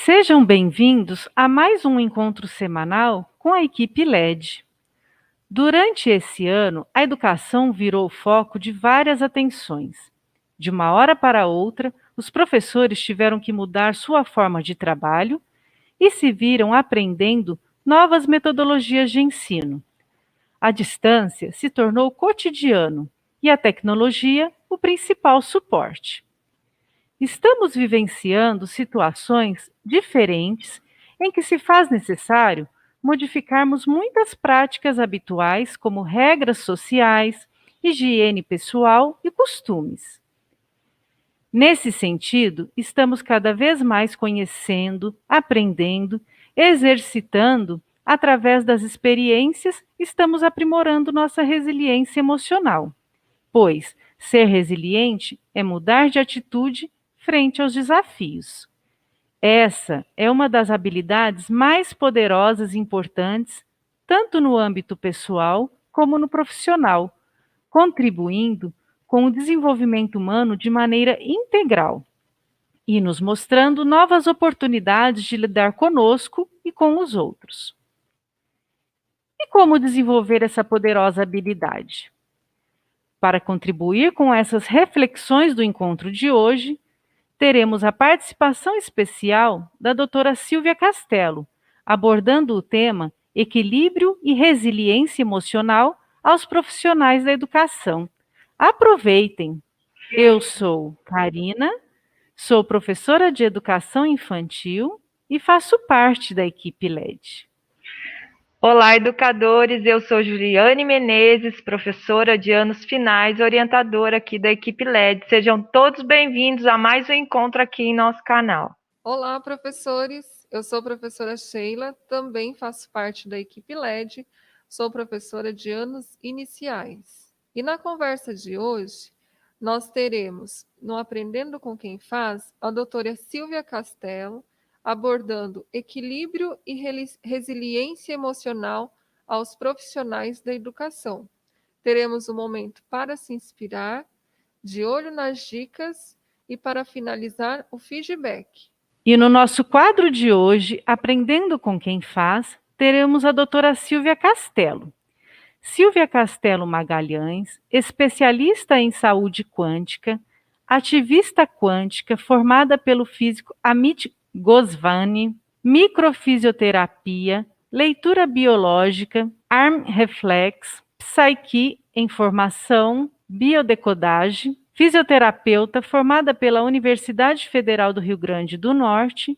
Sejam bem-vindos a mais um encontro semanal com a equipe LED. Durante esse ano, a educação virou o foco de várias atenções. De uma hora para outra, os professores tiveram que mudar sua forma de trabalho e se viram aprendendo novas metodologias de ensino. A distância se tornou cotidiano e a tecnologia o principal suporte. Estamos vivenciando situações diferentes em que se faz necessário modificarmos muitas práticas habituais, como regras sociais, higiene pessoal e costumes. Nesse sentido, estamos cada vez mais conhecendo, aprendendo, exercitando, através das experiências, estamos aprimorando nossa resiliência emocional, pois ser resiliente é mudar de atitude frente aos desafios. Essa é uma das habilidades mais poderosas e importantes, tanto no âmbito pessoal como no profissional, contribuindo com o desenvolvimento humano de maneira integral e nos mostrando novas oportunidades de lidar conosco e com os outros. E como desenvolver essa poderosa habilidade? Para contribuir com essas reflexões do encontro de hoje, teremos a participação especial da doutora Silvia Castello, abordando o tema Equilíbrio e Resiliência Emocional aos Profissionais da Educação. Aproveitem! Eu sou Karina, sou professora de Educação Infantil e faço parte da equipe LED. Olá, educadores! Eu sou Juliane Menezes, professora de anos finais, orientadora aqui da equipe LED. Sejam todos bem-vindos a mais um encontro aqui em nosso canal. Olá, professores! Eu sou a professora Sheila, também faço parte da equipe LED, sou professora de anos iniciais. E na conversa de hoje, nós teremos, no Aprendendo com Quem Faz, a doutora Silvia Castello, abordando equilíbrio e resiliência emocional aos profissionais da educação. Teremos um momento para se inspirar, de olho nas dicas e, para finalizar, o feedback. E no nosso quadro de hoje, Aprendendo com Quem Faz, teremos a doutora Silvia Castello. Silvia Castello Magalhães, especialista em saúde quântica, ativista quântica formada pelo físico Amit Goswami, microfisioterapia, leitura biológica, arm reflex, psique em formação, biodecodagem, fisioterapeuta formada pela Universidade Federal do Rio Grande do Norte,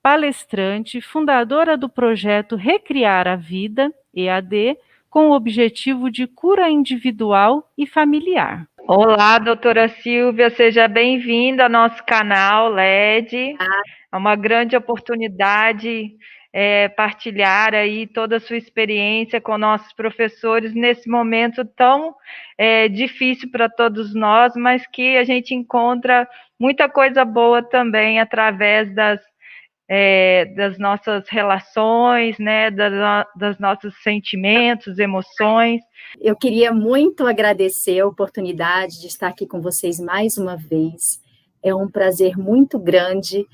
palestrante, fundadora do projeto Recriar a Vida, EAD, com o objetivo de cura individual e familiar. Olá, doutora Silvia, seja bem-vinda ao nosso canal LED. É uma grande oportunidade partilhar aí toda a sua experiência com nossos professores nesse momento tão difícil para todos nós, mas que a gente encontra muita coisa boa também através das nossas relações, né, das nossos sentimentos, emoções. Eu queria muito agradecer a oportunidade de estar aqui com vocês mais uma vez. É um prazer muito grande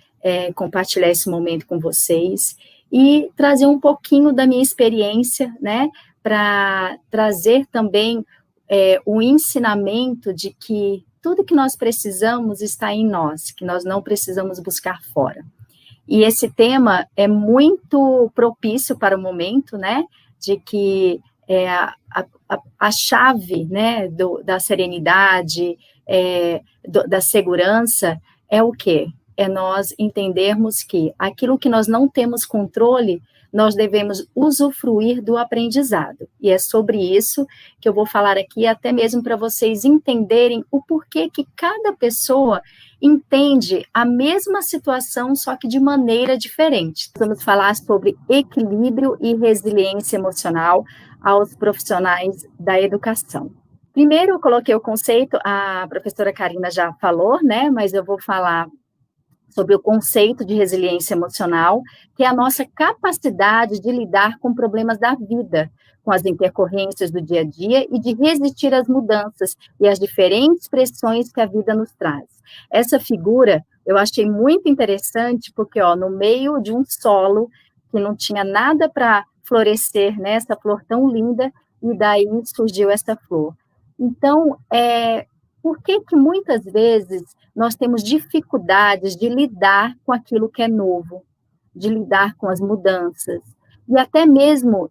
compartilhar esse momento com vocês e trazer um pouquinho da minha experiência, né, para trazer também o ensinamento de que tudo que nós precisamos está em nós, que nós não precisamos buscar fora. E esse tema é muito propício para o momento, né, de que a chave, né, da serenidade, da segurança, é o quê? É nós entendermos que aquilo que nós não temos controle, nós devemos usufruir do aprendizado. E é sobre isso que eu vou falar aqui, até mesmo para vocês entenderem o porquê que cada pessoa entende a mesma situação, só que de maneira diferente. Vamos falar sobre equilíbrio e resiliência emocional aos profissionais da educação. Primeiro, eu coloquei o conceito, a professora Karina já falou, né, mas eu vou falar sobre o conceito de resiliência emocional, que é a nossa capacidade de lidar com problemas da vida, com as intercorrências do dia a dia e de resistir às mudanças e às diferentes pressões que a vida nos traz. Essa figura eu achei muito interessante, porque no meio de um solo que não tinha nada para florescer, né, essa flor tão linda, e daí surgiu essa flor. Então, por que muitas vezes nós temos dificuldades de lidar com aquilo que é novo, de lidar com as mudanças, e até mesmo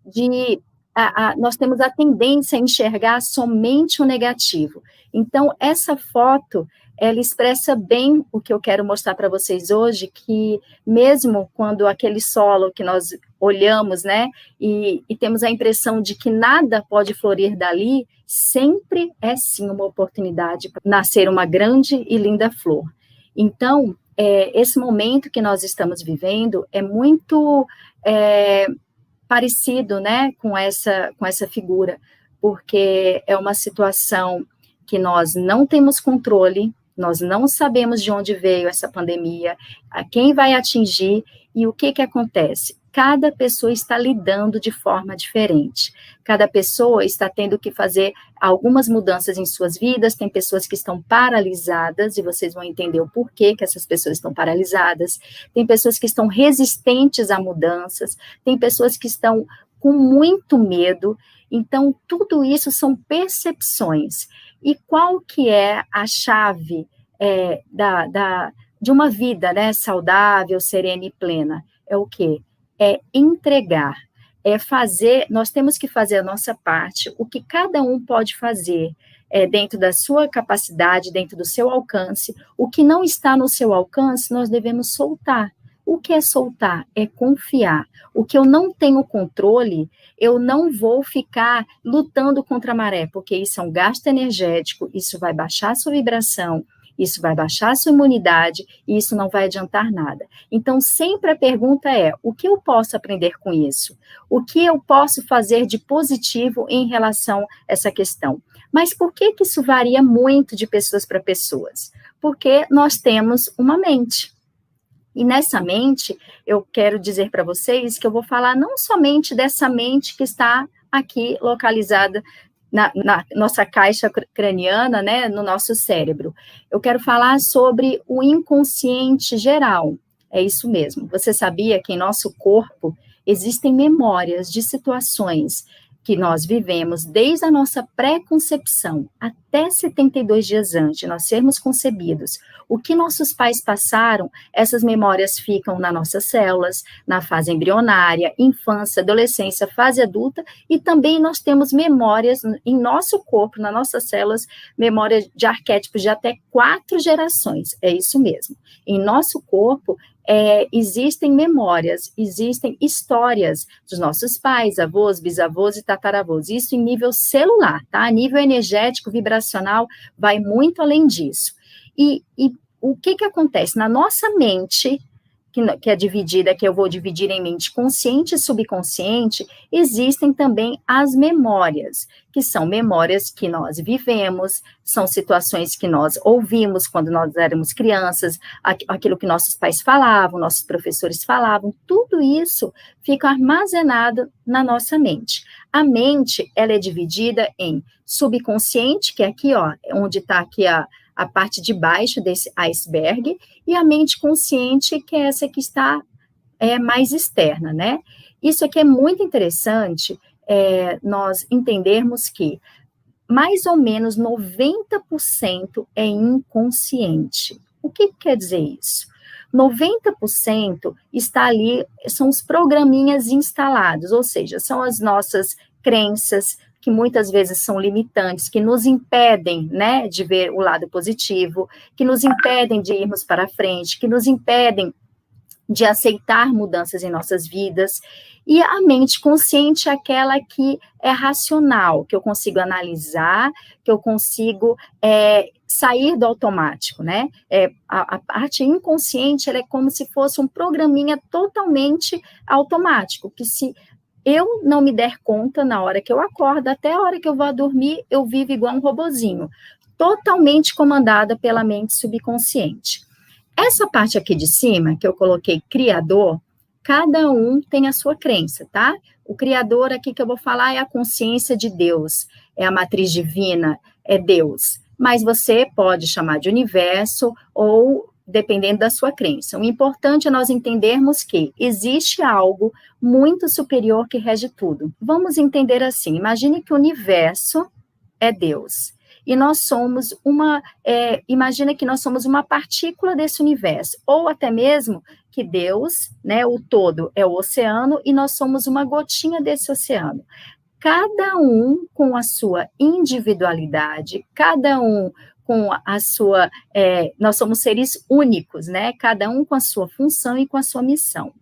nós temos a tendência a enxergar somente o negativo. Então, essa foto, ela expressa bem o que eu quero mostrar para vocês hoje, que mesmo quando aquele solo que nós olhamos, né, e temos a impressão de que nada pode florir dali, sempre é sim uma oportunidade para nascer uma grande e linda flor. Então, esse momento que nós estamos vivendo é muito parecido, né, com essa figura, porque é uma situação que nós não temos controle, nós não sabemos de onde veio essa pandemia, a quem vai atingir, e o que acontece? Cada pessoa está lidando de forma diferente. Cada pessoa está tendo que fazer algumas mudanças em suas vidas. Tem pessoas que estão paralisadas, e vocês vão entender o porquê que essas pessoas estão paralisadas. Tem pessoas que estão resistentes a mudanças. Tem pessoas que estão com muito medo. Então, tudo isso são percepções. E qual que é a chave de uma vida, né, saudável, serena e plena? É o quê? É entregar, nós temos que fazer a nossa parte, o que cada um pode fazer dentro da sua capacidade, dentro do seu alcance. O que não está no seu alcance, nós devemos soltar. O que é soltar? É confiar. O que eu não tenho controle, eu não vou ficar lutando contra a maré, porque isso é um gasto energético, isso vai baixar a sua vibração, isso vai baixar a sua imunidade e isso não vai adiantar nada. Então, sempre a pergunta é, o que eu posso aprender com isso? O que eu posso fazer de positivo em relação a essa questão? Mas por que isso varia muito de pessoas para pessoas? Porque nós temos uma mente. E nessa mente, eu quero dizer para vocês que eu vou falar não somente dessa mente que está aqui localizada na nossa caixa craniana, né, no nosso cérebro. Eu quero falar sobre o inconsciente geral. É isso mesmo. Você sabia que em nosso corpo existem memórias de situações que nós vivemos desde a nossa pré-concepção até 72 dias antes de nós sermos concebidos? O que nossos pais passaram, essas memórias ficam nas nossas células, na fase embrionária, infância, adolescência, fase adulta, e também nós temos memórias em nosso corpo, nas nossas células, memórias de arquétipos de até 4 gerações, é isso mesmo. Em nosso corpo, existem memórias, existem histórias dos nossos pais, avós, bisavós e tataravós, isso em nível celular, tá? A nível energético, vibracional, vai muito além disso. E o que acontece? Na nossa mente, que é dividida, que eu vou dividir em mente consciente e subconsciente, existem também as memórias, que são memórias que nós vivemos, são situações que nós ouvimos quando nós éramos crianças, aquilo que nossos pais falavam, nossos professores falavam, tudo isso fica armazenado na nossa mente. A mente, ela é dividida em subconsciente, que é aqui, onde está aqui a parte de baixo desse iceberg, e a mente consciente, que é essa que está mais externa, né? Isso aqui é muito interessante, nós entendermos que mais ou menos 90% é inconsciente. O que quer dizer isso? 90% está ali, são os programinhas instalados, ou seja, são as nossas crenças, que muitas vezes são limitantes, que nos impedem, né, de ver o lado positivo, que nos impedem de irmos para frente, que nos impedem de aceitar mudanças em nossas vidas. E a mente consciente é aquela que é racional, que eu consigo analisar, que eu consigo sair do automático, né? A parte inconsciente, ela é como se fosse um programinha totalmente automático, que se eu não me der conta na hora que eu acordo, até a hora que eu vou dormir, eu vivo igual um robozinho, totalmente comandada pela mente subconsciente. Essa parte aqui de cima, que eu coloquei Criador, cada um tem a sua crença, tá? O Criador aqui que eu vou falar é a consciência de Deus, é a matriz divina, é Deus. Mas você pode chamar de universo ou dependendo da sua crença. O importante é nós entendermos que existe algo muito superior que rege tudo. Vamos entender assim, imagine que o universo é Deus. E nós somos imagina que nós somos uma partícula desse universo, ou até mesmo que Deus, né, o todo é o oceano, e nós somos uma gotinha desse oceano. Cada um com a sua individualidade, cada um com a sua, nós somos seres únicos, né, cada um com a sua função e com a sua missão.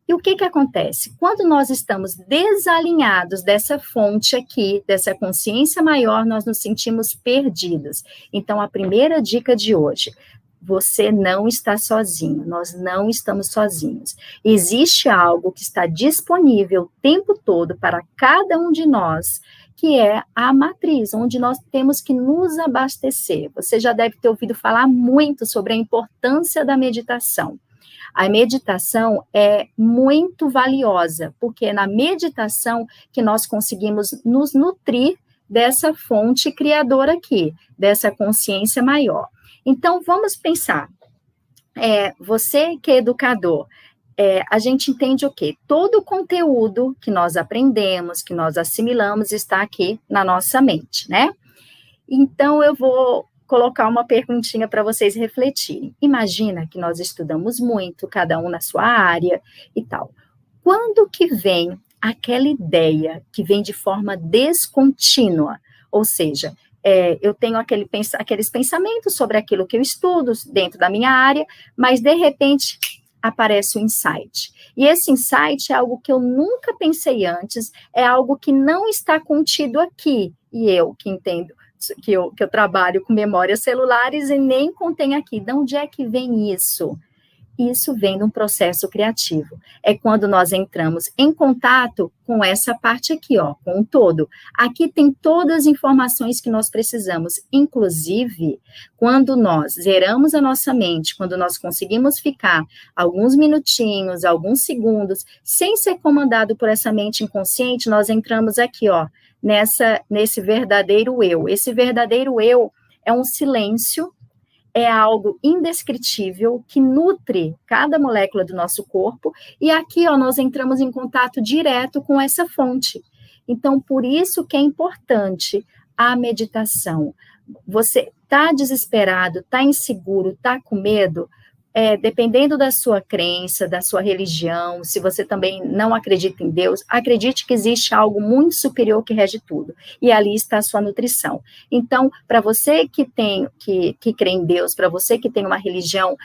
E o que acontece? Quando nós estamos desalinhados dessa fonte aqui, dessa consciência maior, nós nos sentimos perdidos. Então, a primeira dica de hoje, você não está sozinho, nós não estamos sozinhos. Existe algo que está disponível o tempo todo para cada um de nós, que é a matriz, onde nós temos que nos abastecer. Você já deve ter ouvido falar muito sobre a importância da meditação. A meditação é muito valiosa, porque é na meditação que nós conseguimos nos nutrir dessa fonte criadora aqui, dessa consciência maior. Então, vamos pensar, você que é educador, a gente entende o quê? Todo o conteúdo que nós aprendemos, que nós assimilamos, está aqui na nossa mente, né? Então, eu vou colocar uma perguntinha para vocês refletirem. Imagina que nós estudamos muito, cada um na sua área e tal. Quando que vem aquela ideia que vem de forma descontínua? Ou seja, eu tenho aqueles pensamentos sobre aquilo que eu estudo dentro da minha área, mas de repente aparece um insight. E esse insight é algo que eu nunca pensei antes, é algo que não está contido aqui. E eu que entendo, que eu trabalho com memórias celulares e nem contém aqui. De onde é que vem isso? Isso vem de um processo criativo. É quando nós entramos em contato com essa parte aqui, ó, com o todo. Aqui tem todas as informações que nós precisamos. Inclusive, quando nós zeramos a nossa mente, quando nós conseguimos ficar alguns minutinhos, alguns segundos, sem ser comandado por essa mente inconsciente, nós entramos aqui, ó, nesse verdadeiro eu. Esse verdadeiro eu é um silêncio, é algo indescritível que nutre cada molécula do nosso corpo, e aqui, ó, nós entramos em contato direto com essa fonte. Então, por isso que é importante a meditação. Você está desesperado, está inseguro, está com medo? Dependendo da sua crença, da sua religião, se você também não acredita em Deus, acredite que existe algo muito superior que rege tudo, e ali está a sua nutrição. Então, para você que crê em Deus, para você que tem uma religião,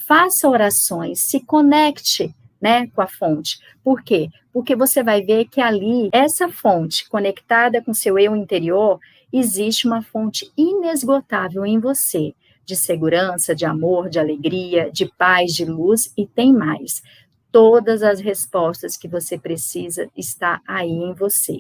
faça orações, se conecte, né, com a fonte. Por quê? Porque você vai ver que ali, essa fonte, conectada com seu eu interior, existe uma fonte inesgotável em você, de segurança, de amor, de alegria, de paz, de luz, e tem mais. Todas as respostas que você precisa está aí em você.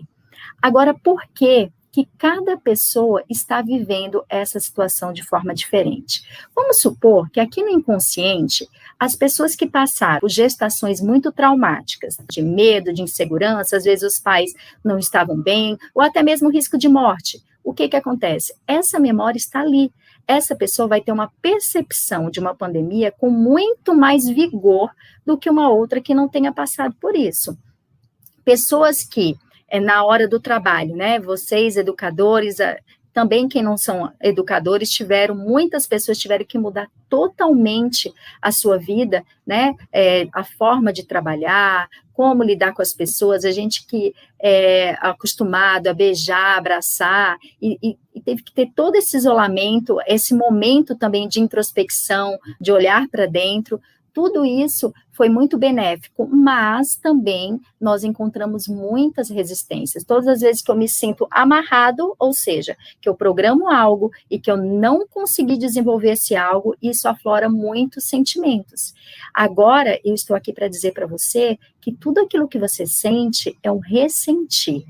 Agora, por que cada pessoa está vivendo essa situação de forma diferente? Vamos supor que aqui no inconsciente, as pessoas que passaram por gestações muito traumáticas, de medo, de insegurança, às vezes os pais não estavam bem, ou até mesmo risco de morte. O que acontece? Essa memória está ali. Essa pessoa vai ter uma percepção de uma pandemia com muito mais vigor do que uma outra que não tenha passado por isso. Pessoas que, na hora do trabalho, né, vocês, educadores, também quem não são educadores, muitas pessoas tiveram que mudar totalmente a sua vida, né, a forma de trabalhar, como lidar com as pessoas, a gente que é acostumado a beijar, abraçar, e teve que ter todo esse isolamento, esse momento também de introspecção, de olhar para dentro. Tudo isso foi muito benéfico, mas também nós encontramos muitas resistências. Todas as vezes que eu me sinto amarrado, ou seja, que eu programo algo e que eu não consegui desenvolver esse algo, isso aflora muitos sentimentos. Agora, eu estou aqui para dizer para você que tudo aquilo que você sente é um ressentir.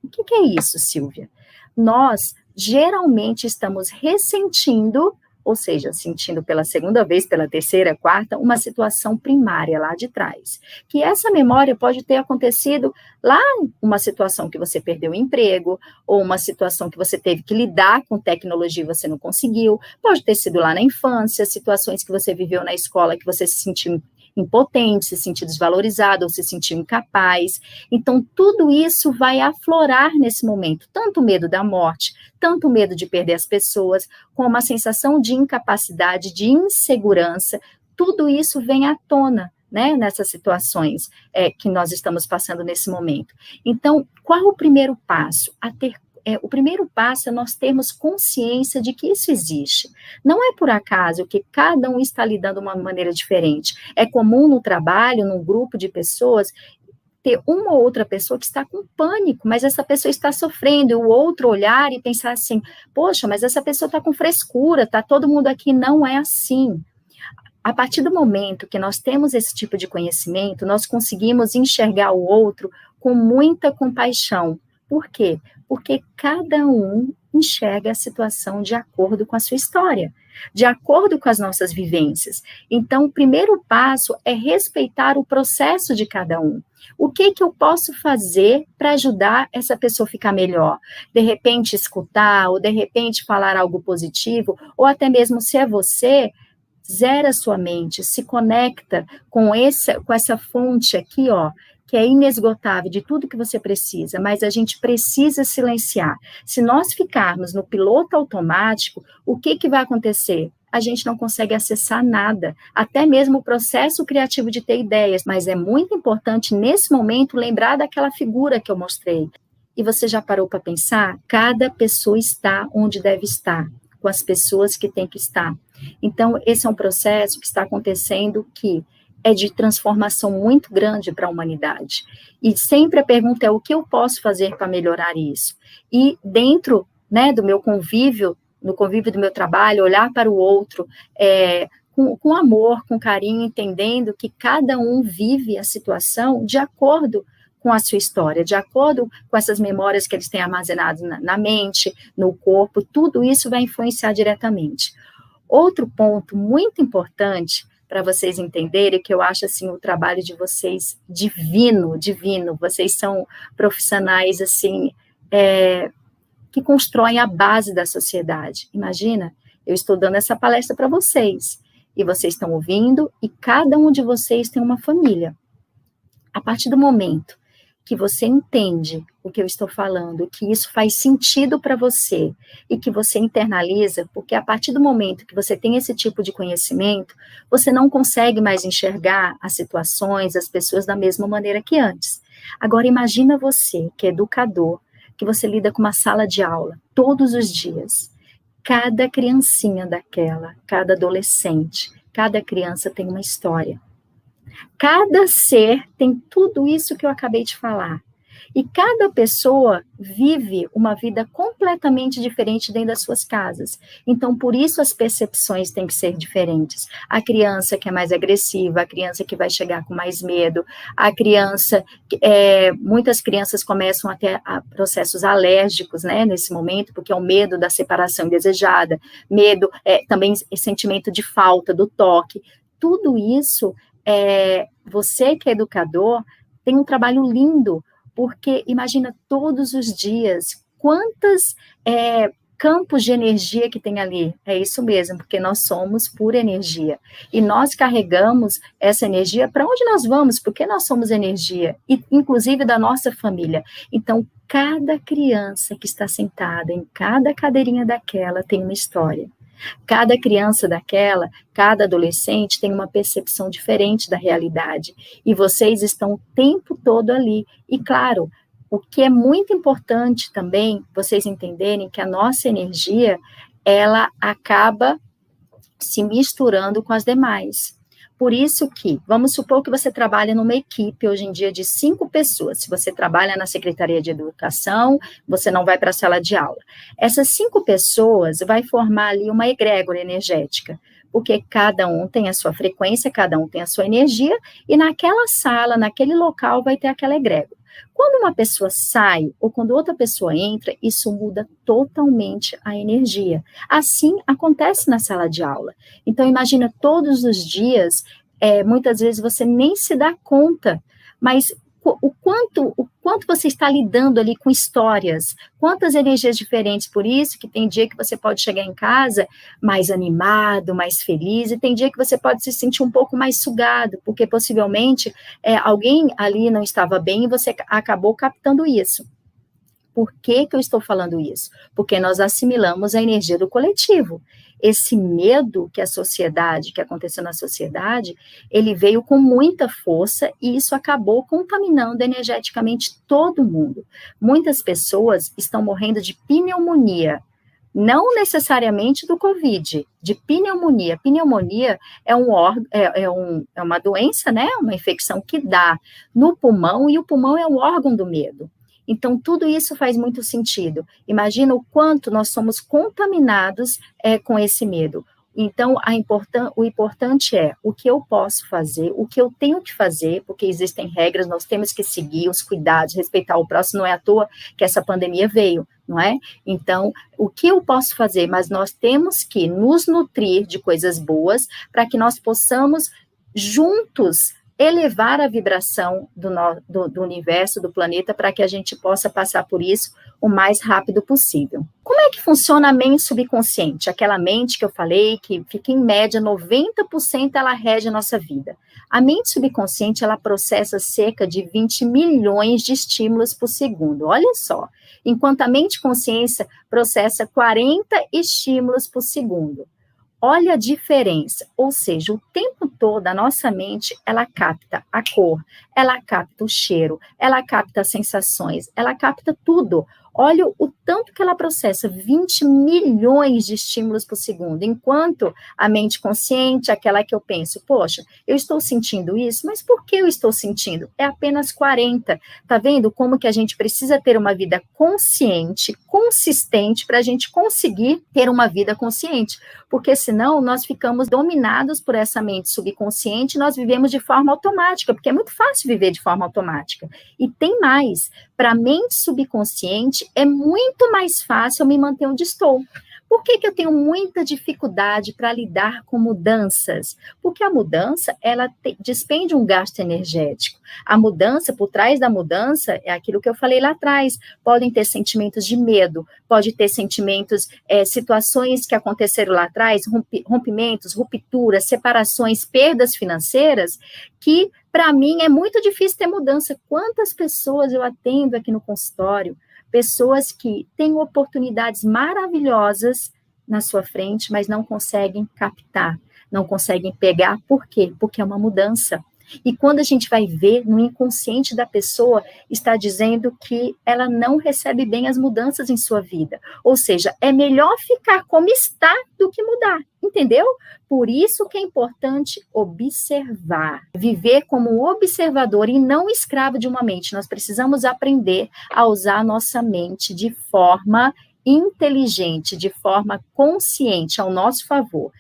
O que é isso, Silvia? Nós geralmente estamos ressentindo ou seja, sentindo pela segunda vez, pela terceira, quarta, uma situação primária lá de trás. Que essa memória pode ter acontecido lá, uma situação que você perdeu o emprego, ou uma situação que você teve que lidar com tecnologia e você não conseguiu, pode ter sido lá na infância, situações que você viveu na escola que você se sentiu impotente, se sentiu desvalorizado, ou se sentiu incapaz. Então, tudo isso vai aflorar nesse momento, tanto o medo da morte, tanto o medo de perder as pessoas, como a sensação de incapacidade, de insegurança, tudo isso vem à tona, né, nessas situações que nós estamos passando nesse momento. Então, qual o primeiro passo? O primeiro passo é nós termos consciência de que isso existe. Não é por acaso que cada um está lidando de uma maneira diferente. É comum no trabalho, num grupo de pessoas, ter uma ou outra pessoa que está com pânico, mas essa pessoa está sofrendo, e o outro olhar e pensar assim, poxa, mas essa pessoa está com frescura, está todo mundo aqui, não é assim. A partir do momento que nós temos esse tipo de conhecimento, nós conseguimos enxergar o outro com muita compaixão. Por quê? Porque cada um enxerga a situação de acordo com a sua história, de acordo com as nossas vivências. Então, o primeiro passo é respeitar o processo de cada um. O que eu posso fazer para ajudar essa pessoa a ficar melhor? De repente, escutar, ou de repente falar algo positivo, ou até mesmo se é você, zera sua mente, se conecta com essa fonte aqui, ó, que é inesgotável de tudo que você precisa, mas a gente precisa silenciar. Se nós ficarmos no piloto automático, o que vai acontecer? A gente não consegue acessar nada, até mesmo o processo criativo de ter ideias, mas é muito importante, nesse momento, lembrar daquela figura que eu mostrei. E você já parou para pensar? Cada pessoa está onde deve estar, com as pessoas que tem que estar. Então, esse é um processo que está acontecendo que é de transformação muito grande para a humanidade. E sempre a pergunta é, o que eu posso fazer para melhorar isso? E dentro, né, do meu convívio, no convívio do meu trabalho, olhar para o outro com amor, com carinho, entendendo que cada um vive a situação de acordo com a sua história, de acordo com essas memórias que eles têm armazenadas na mente, no corpo, tudo isso vai influenciar diretamente. Outro ponto muito importante para vocês entenderem, que eu acho assim o trabalho de vocês divino, vocês são profissionais assim, que constroem a base da sociedade. Imagina, eu estou dando essa palestra para vocês, e vocês estão ouvindo, e cada um de vocês tem uma família. A partir do momento que você entende o que eu estou falando, que isso faz sentido para você e que você internaliza, porque a partir do momento que você tem esse tipo de conhecimento, você não consegue mais enxergar as situações, as pessoas da mesma maneira que antes. Agora imagina você, que é educador, que você lida com uma sala de aula todos os dias. Cada criancinha daquela, cada adolescente, cada criança tem uma história. Cada ser tem tudo isso que eu acabei de falar. E cada pessoa vive uma vida completamente diferente dentro das suas casas. Então, por isso as percepções têm que ser diferentes. A criança que é mais agressiva, a criança que vai chegar com mais medo, a criança, muitas crianças começam a ter processos alérgicos, né, nesse momento, porque é o medo da separação indesejada, medo, também sentimento de falta, do toque. Tudo isso, você que é educador, tem um trabalho lindo, porque imagina todos os dias, quantos campos de energia que tem ali, é isso mesmo, porque nós somos pura energia, e nós carregamos essa energia para onde nós vamos, porque nós somos energia, e inclusive da nossa família. Então, cada criança que está sentada em cada cadeirinha daquela tem uma história. Cada criança daquela, cada adolescente tem uma percepção diferente da realidade, e vocês estão o tempo todo ali. E claro, o que é muito importante também, vocês entenderem que a nossa energia, ela acaba se misturando com as demais. Por isso que, vamos supor que você trabalha numa equipe hoje em dia de 5 pessoas. Se você trabalha na Secretaria de Educação, você não vai para a sala de aula. Essas 5 pessoas vai formar ali uma egrégora energética, porque cada um tem a sua frequência, cada um tem a sua energia, e naquela sala, naquele local, vai ter aquela egrégora. Quando uma pessoa sai ou quando outra pessoa entra, isso muda totalmente a energia. Assim acontece na sala de aula. Então, imagina todos os dias, muitas vezes você nem se dá conta, mas o quanto você está lidando ali com histórias, quantas energias diferentes, por isso que tem dia que você pode chegar em casa mais animado, mais feliz, e tem dia que você pode se sentir um pouco mais sugado, porque possivelmente alguém ali não estava bem e você acabou captando isso. Por que eu estou falando isso? Porque nós assimilamos a energia do coletivo. Esse medo que aconteceu na sociedade, ele veio com muita força e isso acabou contaminando energeticamente todo mundo. Muitas pessoas estão morrendo de pneumonia, não necessariamente do Covid, de pneumonia. Pneumonia é uma doença, né? Uma infecção que dá no pulmão e o pulmão é o órgão do medo. Então, tudo isso faz muito sentido. Imagina o quanto nós somos contaminados com esse medo. Então, o importante é o que eu posso fazer, o que eu tenho que fazer, porque existem regras, nós temos que seguir os cuidados, respeitar o próximo, não é à toa que essa pandemia veio, não é? Então, o que eu posso fazer? Mas nós temos que nos nutrir de coisas boas para que nós possamos, juntos, elevar a vibração do universo, do planeta, para que a gente possa passar por isso o mais rápido possível. Como é que funciona a mente subconsciente? Aquela mente que eu falei, que fica em média 90% ela rege a nossa vida. A mente subconsciente, ela processa cerca de 20 milhões de estímulos por segundo. Olha só, enquanto a mente consciência processa 40 estímulos por segundo. Olha a diferença, ou seja, o tempo todo a nossa mente, ela capta a cor, ela capta o cheiro, ela capta as sensações, ela capta tudo. Olha o tanto que ela processa, 20 milhões de estímulos por segundo, enquanto a mente consciente, aquela que eu penso, poxa, eu estou sentindo isso, mas por que eu estou sentindo? É apenas 40. Tá vendo como que a gente precisa ter uma vida consciente, consistente, para a gente conseguir ter uma vida consciente, porque senão nós ficamos dominados por essa mente subconsciente, nós vivemos de forma automática, porque é muito fácil viver de forma automática. E tem mais, para a mente subconsciente, é muito mais fácil eu me manter onde estou. Por que eu tenho muita dificuldade para lidar com mudanças? Porque a mudança, ela despende um gasto energético. A mudança, por trás da mudança, é aquilo que eu falei lá atrás. Podem ter sentimentos de medo, pode ter sentimentos, situações que aconteceram lá atrás, rompimentos, rupturas, separações, perdas financeiras, que, para mim, é muito difícil ter mudança. Quantas pessoas eu atendo aqui no consultório? Pessoas que têm oportunidades maravilhosas na sua frente, mas não conseguem captar, não conseguem pegar. Por quê? Porque é uma mudança. E quando a gente vai ver, no inconsciente da pessoa, está dizendo que ela não recebe bem as mudanças em sua vida. Ou seja, é melhor ficar como está do que mudar, entendeu? Por isso que é importante observar, viver como observador e não escravo de uma mente. Nós precisamos aprender a usar a nossa mente de forma inteligente, de forma consciente, ao nosso favor.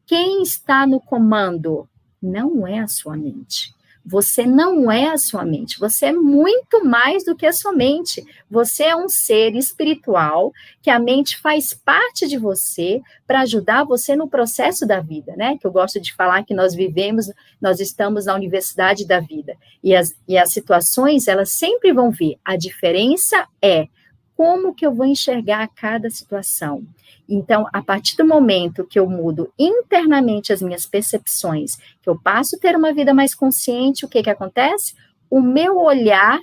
Quem está no comando não é a sua mente. Você não é a sua mente. Você é muito mais do que a sua mente. Você é um ser espiritual que a mente faz parte de você para ajudar você no processo da vida, né? Que eu gosto de falar que nós estamos na universidade da vida. E as situações, elas sempre vão vir. A diferença é como que eu vou enxergar cada situação. Então, a partir do momento que eu mudo internamente as minhas percepções, que eu passo a ter uma vida mais consciente, o que acontece? O meu olhar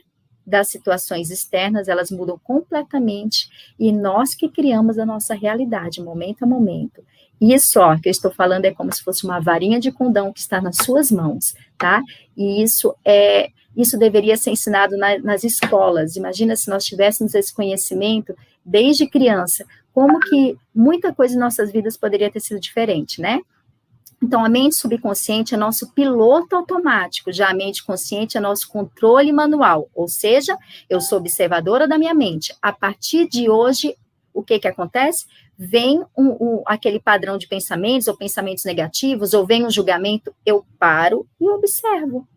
das situações externas, elas mudam completamente, e nós que criamos a nossa realidade, momento a momento. Isso, ó, que eu estou falando é como se fosse uma varinha de condão que está nas suas mãos, tá? E isso deveria ser ensinado nas escolas. Imagina se nós tivéssemos esse conhecimento desde criança, como que muita coisa em nossas vidas poderia ter sido diferente, né? Então, a mente subconsciente é nosso piloto automático, já a mente consciente é nosso controle manual, ou seja, eu sou observadora da minha mente. A partir de hoje, o que acontece? Vem aquele padrão de pensamentos, ou pensamentos negativos, ou vem um julgamento, eu paro e observo. O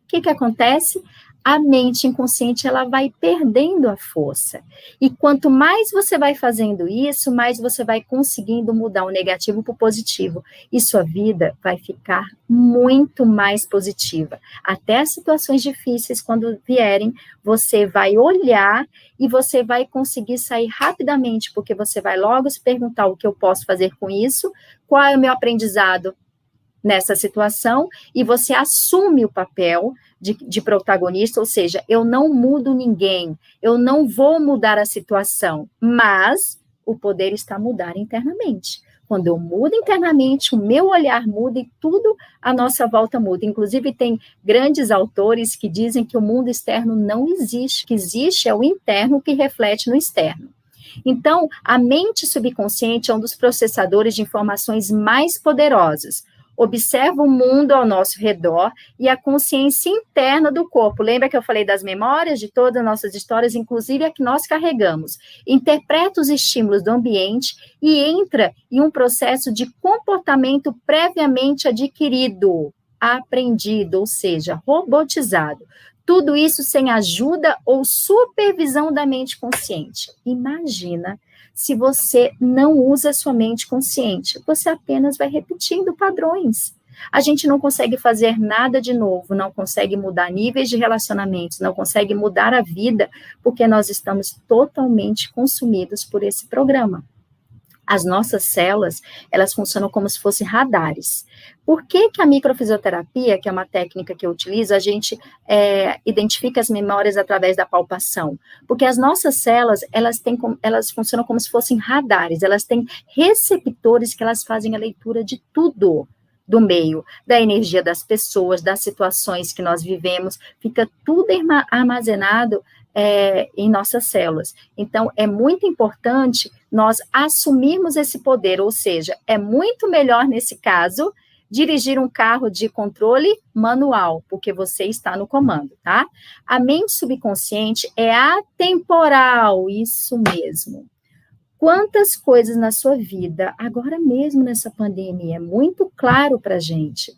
que acontece? a mente inconsciente ela vai perdendo a força. E quanto mais você vai fazendo isso, mais você vai conseguindo mudar o negativo para o positivo. E sua vida vai ficar muito mais positiva. Até as situações difíceis, quando vierem, você vai olhar e você vai conseguir sair rapidamente, porque você vai logo se perguntar o que eu posso fazer com isso, qual é o meu aprendizado nessa situação, e você assume o papel de protagonista, ou seja, eu não mudo ninguém, eu não vou mudar a situação, mas o poder está a mudar internamente. Quando eu mudo internamente, o meu olhar muda e tudo à nossa volta muda. Inclusive, tem grandes autores que dizem que o mundo externo não existe, o que existe é o interno que reflete no externo. Então, a mente subconsciente é um dos processadores de informações mais poderosos. Observa o mundo ao nosso redor e a consciência interna do corpo. Lembra que eu falei das memórias, de todas as nossas histórias, inclusive a que nós carregamos? Interpreta os estímulos do ambiente e entra em um processo de comportamento previamente adquirido, aprendido, ou seja, robotizado. Tudo isso sem ajuda ou supervisão da mente consciente. Imagina se você não usa a sua mente consciente, você apenas vai repetindo padrões. A gente não consegue fazer nada de novo, não consegue mudar níveis de relacionamentos, não consegue mudar a vida, porque nós estamos totalmente consumidos por esse programa. As nossas células, elas funcionam como se fossem radares. Por que a microfisioterapia, que é uma técnica que eu utilizo, a gente identifica as memórias através da palpação? Porque as nossas células, elas funcionam como se fossem radares, elas têm receptores que elas fazem a leitura de tudo do meio, da energia das pessoas, das situações que nós vivemos, fica tudo armazenado em nossas células. Então, é muito importante nós assumirmos esse poder, ou seja, é muito melhor, nesse caso, dirigir um carro de controle manual, porque você está no comando, tá? A mente subconsciente é atemporal, isso mesmo. Quantas coisas na sua vida, agora mesmo nessa pandemia, é muito claro para a gente.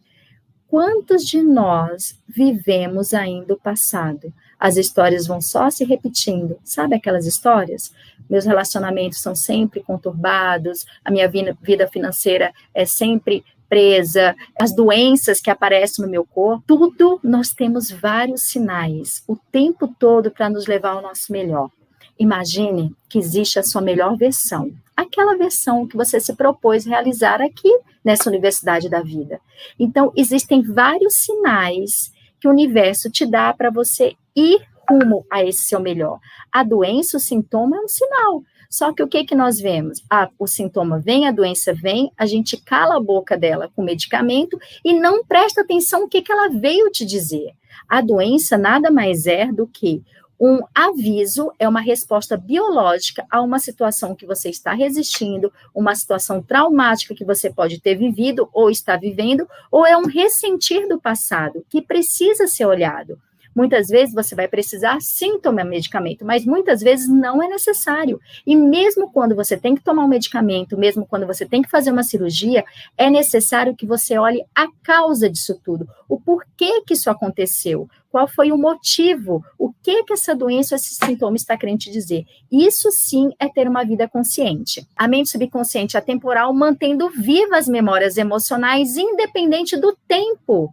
Quantos de nós vivemos ainda o passado? As histórias vão só se repetindo. Sabe aquelas histórias? Meus relacionamentos são sempre conturbados, a minha vida financeira é sempre presa, as doenças que aparecem no meu corpo, tudo nós temos vários sinais, o tempo todo para nos levar ao nosso melhor. Imagine que existe a sua melhor versão, aquela versão que você se propôs realizar aqui nessa universidade da vida. Então, existem vários sinais que o universo te dá para você ir rumo a esse seu melhor. A doença, o sintoma é um sinal. Só que o que nós vemos? O sintoma vem, a doença vem, a gente cala a boca dela com medicamento e não presta atenção no que ela veio te dizer. A doença nada mais é do que um aviso, é uma resposta biológica a uma situação que você está resistindo, uma situação traumática que você pode ter vivido ou está vivendo, ou é um ressentir do passado que precisa ser olhado. Muitas vezes você vai precisar sim tomar medicamento, mas muitas vezes não é necessário. E mesmo quando você tem que tomar um medicamento, mesmo quando você tem que fazer uma cirurgia, é necessário que você olhe a causa disso tudo, o porquê que isso aconteceu, qual foi o motivo, o que essa doença, esse sintoma está querendo te dizer. Isso sim é ter uma vida consciente. A mente subconsciente atemporal mantendo vivas as memórias emocionais independente do tempo.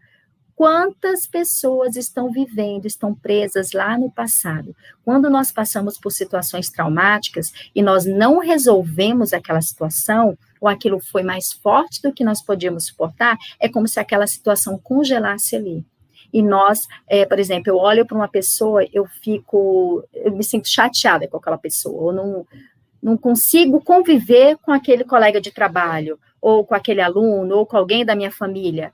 Quantas pessoas estão vivendo, estão presas lá no passado? Quando nós passamos por situações traumáticas e nós não resolvemos aquela situação, ou aquilo foi mais forte do que nós podíamos suportar, é como se aquela situação congelasse ali. E nós, por exemplo, eu olho para uma pessoa, eu me sinto chateada com aquela pessoa, eu não consigo conviver com aquele colega de trabalho, ou com aquele aluno, ou com alguém da minha família.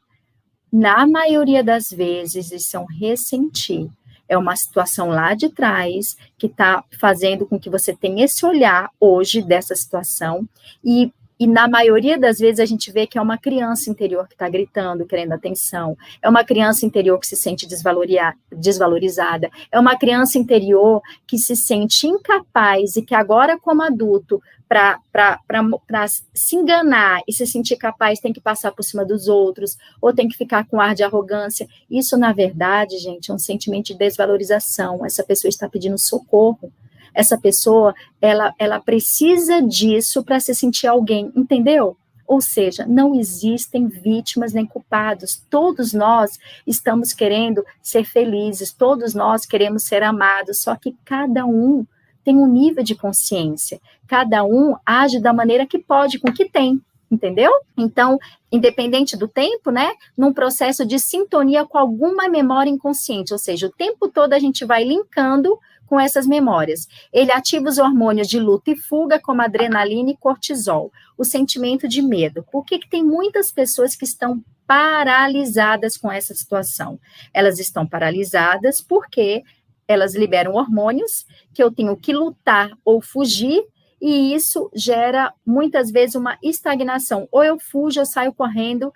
Na maioria das vezes, isso é um ressentir. É uma situação lá de trás que está fazendo com que você tenha esse olhar hoje dessa situação e na maioria das vezes a gente vê que é uma criança interior que está gritando, querendo atenção, é uma criança interior que se sente desvalorizada, é uma criança interior que se sente incapaz e que agora como adulto para se enganar e se sentir capaz, tem que passar por cima dos outros, ou tem que ficar com ar de arrogância. Isso, na verdade, gente, é um sentimento de desvalorização. Essa pessoa está pedindo socorro. Essa pessoa, ela precisa disso para se sentir alguém, entendeu? Ou seja, não existem vítimas nem culpados. Todos nós estamos querendo ser felizes, todos nós queremos ser amados, só que cada um tem um nível de consciência, cada um age da maneira que pode, com o que tem, entendeu? Então, independente do tempo, né, num processo de sintonia com alguma memória inconsciente, ou seja, o tempo todo a gente vai linkando com essas memórias. Ele ativa os hormônios de luta e fuga, como adrenalina e cortisol, o sentimento de medo. Por que tem muitas pessoas que estão paralisadas com essa situação? Elas estão paralisadas porque elas liberam hormônios que eu tenho que lutar ou fugir, e isso gera, muitas vezes, uma estagnação. Ou eu fujo, eu saio correndo,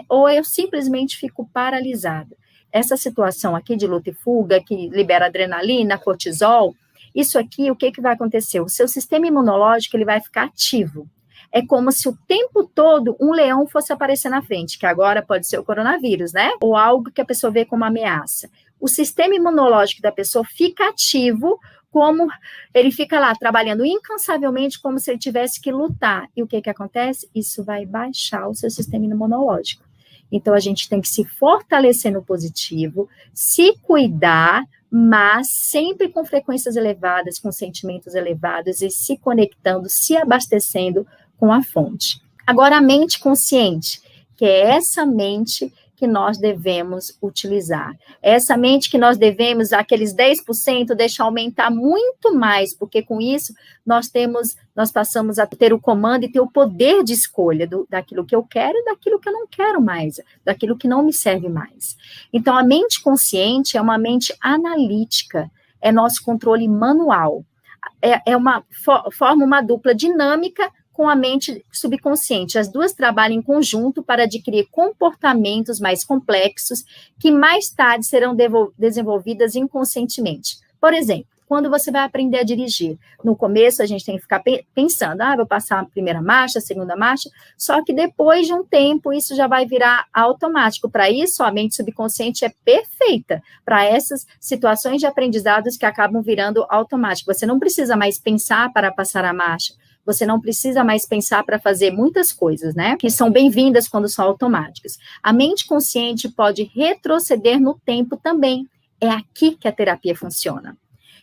ou eu simplesmente fico paralisada. Essa situação aqui de luta e fuga, que libera adrenalina, cortisol, isso aqui, o que vai acontecer? O seu sistema imunológico, ele vai ficar ativo. É como se o tempo todo um leão fosse aparecer na frente, que agora pode ser o coronavírus, né? Ou algo que a pessoa vê como ameaça. O sistema imunológico da pessoa fica ativo, como ele fica lá trabalhando incansavelmente, como se ele tivesse que lutar. E o que acontece? Isso vai baixar o seu sistema imunológico. Então, a gente tem que se fortalecer no positivo, se cuidar, mas sempre com frequências elevadas, com sentimentos elevados e se conectando, se abastecendo com a fonte. Agora, a mente consciente, que é essa mente que nós devemos utilizar. Essa mente que nós devemos, aqueles 10%, deixar aumentar muito mais, porque com isso nós passamos a ter o comando e ter o poder de escolha daquilo que eu quero e daquilo que eu não quero mais, daquilo que não me serve mais. Então, a mente consciente é uma mente analítica, é nosso controle manual, forma uma dupla dinâmica com a mente subconsciente. As duas trabalham em conjunto para adquirir comportamentos mais complexos que mais tarde serão desenvolvidas inconscientemente. Por exemplo, quando você vai aprender a dirigir, no começo a gente tem que ficar pensando, vou passar a primeira marcha, a segunda marcha, só que depois de um tempo isso já vai virar automático. Para isso, a mente subconsciente é perfeita para essas situações de aprendizados que acabam virando automático. Você não precisa mais pensar para passar a marcha, você não precisa mais pensar para fazer muitas coisas, né? Que são bem-vindas quando são automáticas. A mente consciente pode retroceder no tempo também. É aqui que a terapia funciona.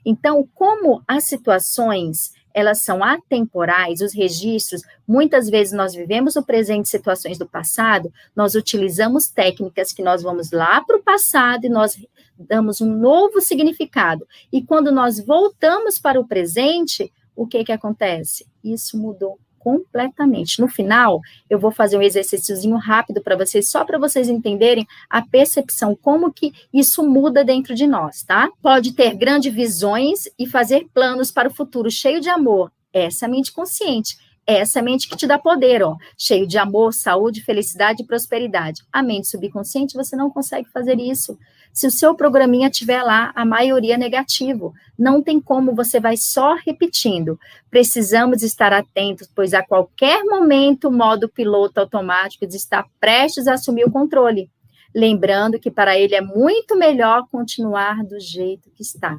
Então, como as situações, elas são atemporais, os registros, muitas vezes nós vivemos no presente situações do passado, nós utilizamos técnicas que nós vamos lá para o passado e nós damos um novo significado. E quando nós voltamos para o presente, o que acontece? Isso mudou completamente. No final, eu vou fazer um exercíciozinho rápido para vocês, só para vocês entenderem a percepção, como que isso muda dentro de nós, tá? Pode ter grandes visões e fazer planos para o futuro cheio de amor. Essa é a mente consciente. Essa é a mente que te dá poder, ó, cheio de amor, saúde, felicidade e prosperidade. A mente subconsciente, você não consegue fazer isso. Se o seu programinha tiver lá, a maioria é negativo. Não tem como, você vai só repetindo. Precisamos estar atentos, pois a qualquer momento o modo piloto automático está prestes a assumir o controle. Lembrando que para ele é muito melhor continuar do jeito que está.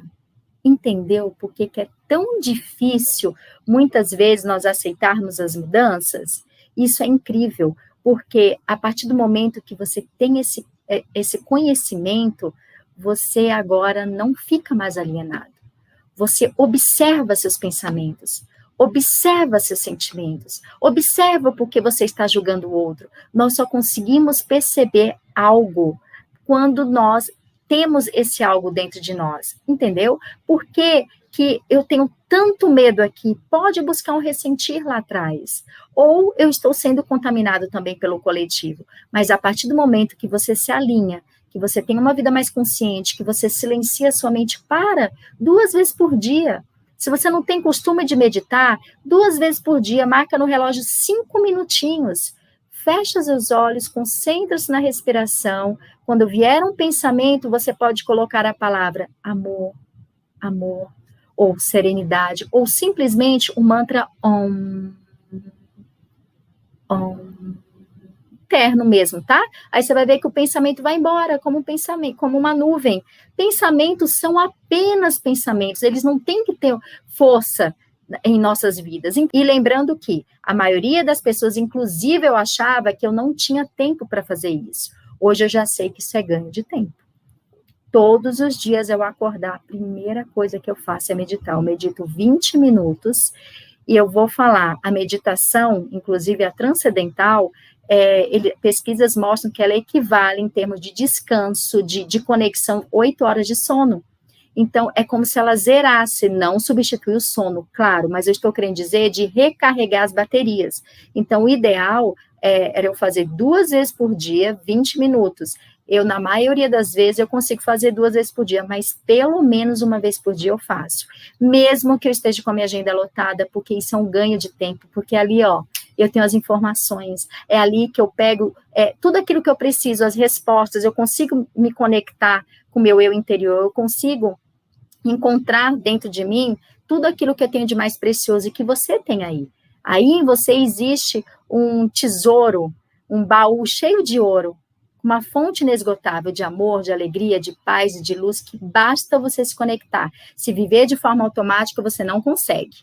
Entendeu por que é tão difícil, muitas vezes, nós aceitarmos as mudanças? Isso é incrível, porque a partir do momento que você tem esse conhecimento, você agora não fica mais alienado. Você observa seus pensamentos, observa seus sentimentos, observa porque você está julgando o outro. Nós só conseguimos perceber algo quando nós temos esse algo dentro de nós, entendeu? Por que eu tenho tanto medo aqui? Pode buscar um ressentir lá atrás. Ou eu estou sendo contaminado também pelo coletivo. Mas a partir do momento que você se alinha, que você tem uma vida mais consciente, que você silencia sua mente, para 2 vezes por dia. Se você não tem costume de meditar, 2 vezes por dia, marca no relógio 5 minutinhos. Fecha seus olhos, concentra-se na respiração. Quando vier um pensamento, você pode colocar a palavra amor, amor. ou serenidade, ou simplesmente o mantra Om, Om, interno mesmo, tá? Aí você vai ver que o pensamento vai embora, como um pensamento, como uma nuvem. Pensamentos são apenas pensamentos, eles não têm que ter força em nossas vidas. E lembrando que a maioria das pessoas, inclusive eu achava que eu não tinha tempo para fazer isso. Hoje eu já sei que isso é ganho de tempo. Todos os dias eu acordar, a primeira coisa que eu faço é meditar. Eu medito 20 minutos e eu vou falar, a meditação, inclusive a transcendental, pesquisas mostram que ela equivale em termos de descanso, de conexão, 8 horas de sono. Então, é como se ela zerasse, não substitui o sono, claro, mas eu estou querendo dizer de recarregar as baterias. Então, o ideal era eu fazer 2 vezes por dia, 20 minutos. Eu, na maioria das vezes, eu consigo fazer 2 vezes por dia, mas pelo menos 1 vez por dia eu faço. Mesmo que eu esteja com a minha agenda lotada, porque isso é um ganho de tempo, porque ali, ó, eu tenho as informações, é ali que eu pego tudo aquilo que eu preciso, as respostas, eu consigo me conectar com o meu eu interior, eu consigo encontrar dentro de mim tudo aquilo que eu tenho de mais precioso e que você tem aí. Aí em você existe um tesouro, um baú cheio de ouro, uma fonte inesgotável de amor, de alegria, de paz e de luz que basta você se conectar. Se viver de forma automática, você não consegue.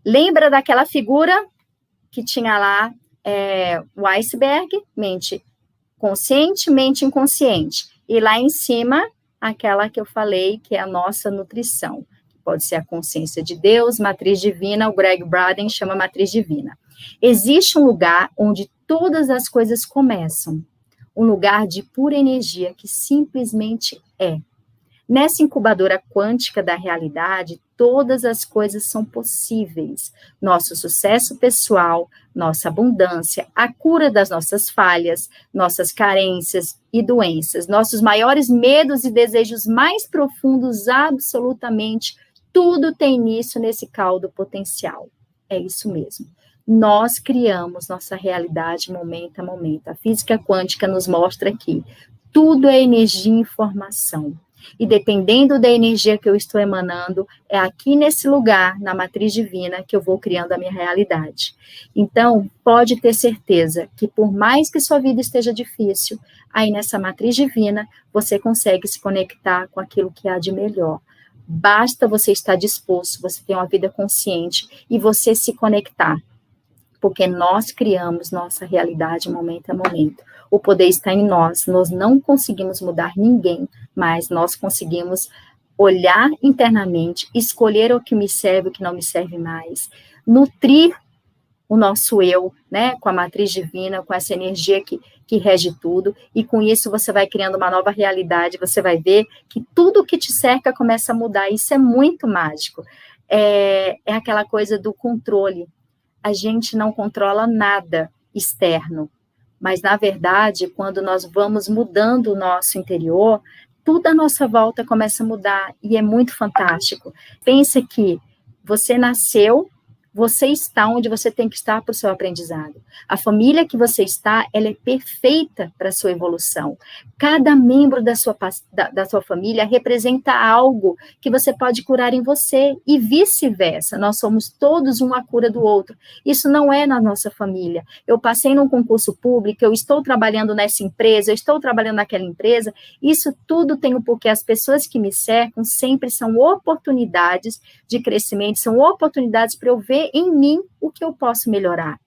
Lembra daquela figura que tinha lá o iceberg, mente consciente, mente inconsciente. E lá em cima, aquela que eu falei, que é a nossa nutrição. Pode ser a consciência de Deus, matriz divina, o Greg Braden chama matriz divina. Existe um lugar onde todas as coisas começam. Um lugar de pura energia que simplesmente é. Nessa incubadora quântica da realidade, todas as coisas são possíveis. Nosso sucesso pessoal, nossa abundância, a cura das nossas falhas, nossas carências e doenças, nossos maiores medos e desejos mais profundos, absolutamente tudo tem início nesse caldo potencial. É isso mesmo. Nós criamos nossa realidade momento a momento. A física quântica nos mostra que tudo é energia e informação. E dependendo da energia que eu estou emanando, é aqui nesse lugar, na matriz divina, que eu vou criando a minha realidade. Então, pode ter certeza que por mais que sua vida esteja difícil, aí nessa matriz divina, você consegue se conectar com aquilo que há de melhor. Basta você estar disposto, você ter uma vida consciente e você se conectar. Porque nós criamos nossa realidade momento a momento. O poder está em nós não conseguimos mudar ninguém, mas nós conseguimos olhar internamente, escolher o que me serve, o que não me serve mais, nutrir o nosso eu, né, com a matriz divina, com essa energia que rege tudo, e com isso você vai criando uma nova realidade, você vai ver que tudo que te cerca começa a mudar, isso é muito mágico. É aquela coisa do controle. A gente não controla nada externo, mas, na verdade, quando nós vamos mudando o nosso interior, tudo à nossa volta começa a mudar, e é muito fantástico. Pense que você nasceu, você está onde você tem que estar para o seu aprendizado. A família que você está, ela é perfeita para a sua evolução. Cada membro da sua família representa algo que você pode curar em você, e vice-versa. Nós somos todos uma cura do outro. Isso não é na nossa família. Eu passei num concurso público, eu estou trabalhando nessa empresa, eu estou trabalhando naquela empresa. Isso tudo tem um porquê. As pessoas que me cercam sempre são oportunidades de crescimento, são oportunidades para eu ver em mim o que eu posso melhorar.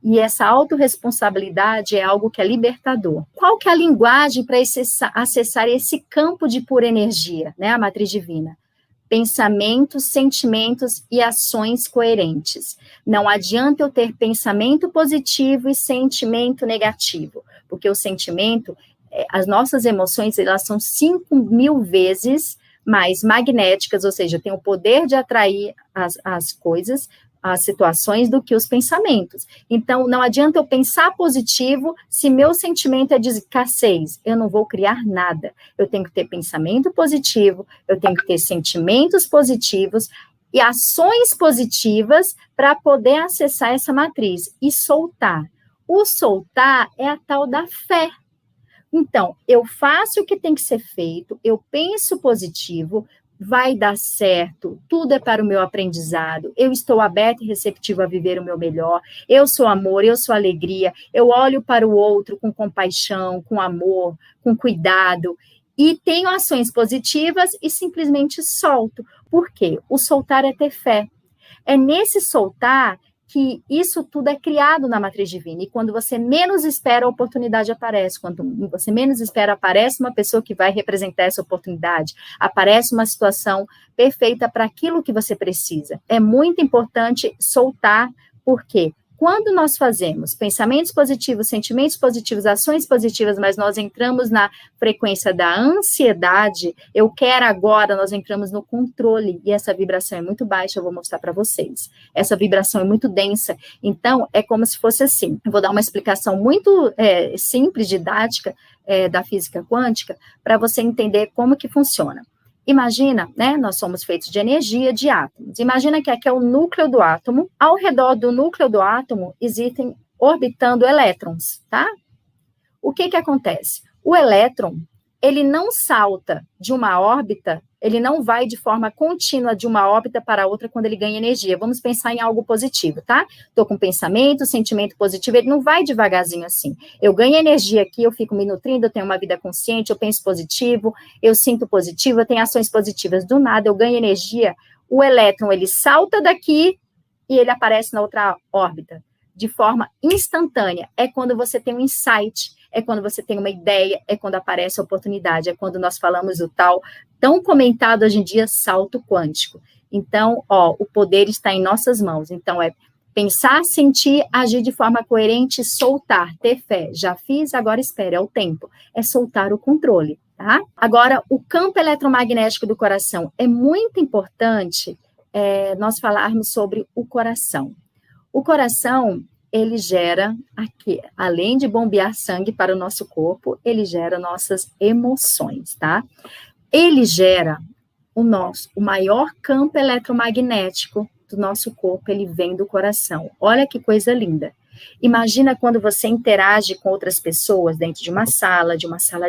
E essa autorresponsabilidade é algo que é libertador. Qual que é a linguagem para acessar esse campo de pura energia, né, a matriz divina? Pensamentos, sentimentos e ações coerentes. Não adianta eu ter pensamento positivo e sentimento negativo, porque o sentimento, as nossas emoções, elas são 5.000 vezes mais magnéticas, ou seja, tem o poder de atrair as coisas, as situações, do que os pensamentos. Então, não adianta eu pensar positivo se meu sentimento é de escassez. Eu não vou criar nada. Eu tenho que ter pensamento positivo, eu tenho que ter sentimentos positivos e ações positivas para poder acessar essa matriz e soltar. O soltar é a tal da fé. Então, eu faço o que tem que ser feito, eu penso positivo, vai dar certo, tudo é para o meu aprendizado, eu estou aberto e receptivo a viver o meu melhor, eu sou amor, eu sou alegria, eu olho para o outro com compaixão, com amor, com cuidado, e tenho ações positivas e simplesmente solto. Por quê? O soltar é ter fé. É nesse soltar que isso tudo é criado na matriz divina, e quando você menos espera, a oportunidade aparece, quando você menos espera, aparece uma pessoa que vai representar essa oportunidade, aparece uma situação perfeita para aquilo que você precisa. É muito importante soltar, porque quando nós fazemos pensamentos positivos, sentimentos positivos, ações positivas, mas nós entramos na frequência da ansiedade, eu quero agora, nós entramos no controle, e essa vibração é muito baixa, eu vou mostrar para vocês. Essa vibração é muito densa, então é como se fosse assim. Eu vou dar uma explicação muito simples, didática, da física quântica, para você entender como que funciona. Imagina, né, nós somos feitos de energia, de átomos. Imagina que aqui é o núcleo do átomo. Ao redor do núcleo do átomo existem orbitando elétrons, tá? O que acontece? O elétron, ele não salta de uma órbita, ele não vai de forma contínua de uma órbita para outra quando ele ganha energia. Vamos pensar em algo positivo, tá? Estou com pensamento, sentimento positivo, ele não vai devagarzinho assim. Eu ganho energia aqui, eu fico me nutrindo, eu tenho uma vida consciente, eu penso positivo, eu sinto positivo, eu tenho ações positivas. Do nada, eu ganho energia, o elétron, ele salta daqui e ele aparece na outra órbita, de forma instantânea. É quando você tem um insight, é quando você tem uma ideia, é quando aparece a oportunidade, é quando nós falamos o tal, tão comentado hoje em dia, salto quântico. Então, o poder está em nossas mãos. Então, é pensar, sentir, agir de forma coerente, soltar, ter fé. Já fiz, agora espera, é o tempo. É soltar o controle, tá? Agora, o campo eletromagnético do coração. É muito importante nós falarmos sobre o coração. O coração, ele gera, aqui, além de bombear sangue para o nosso corpo, ele gera nossas emoções, tá? Ele gera o maior campo eletromagnético do nosso corpo, ele vem do coração. Olha que coisa linda. Imagina quando você interage com outras pessoas dentro de uma sala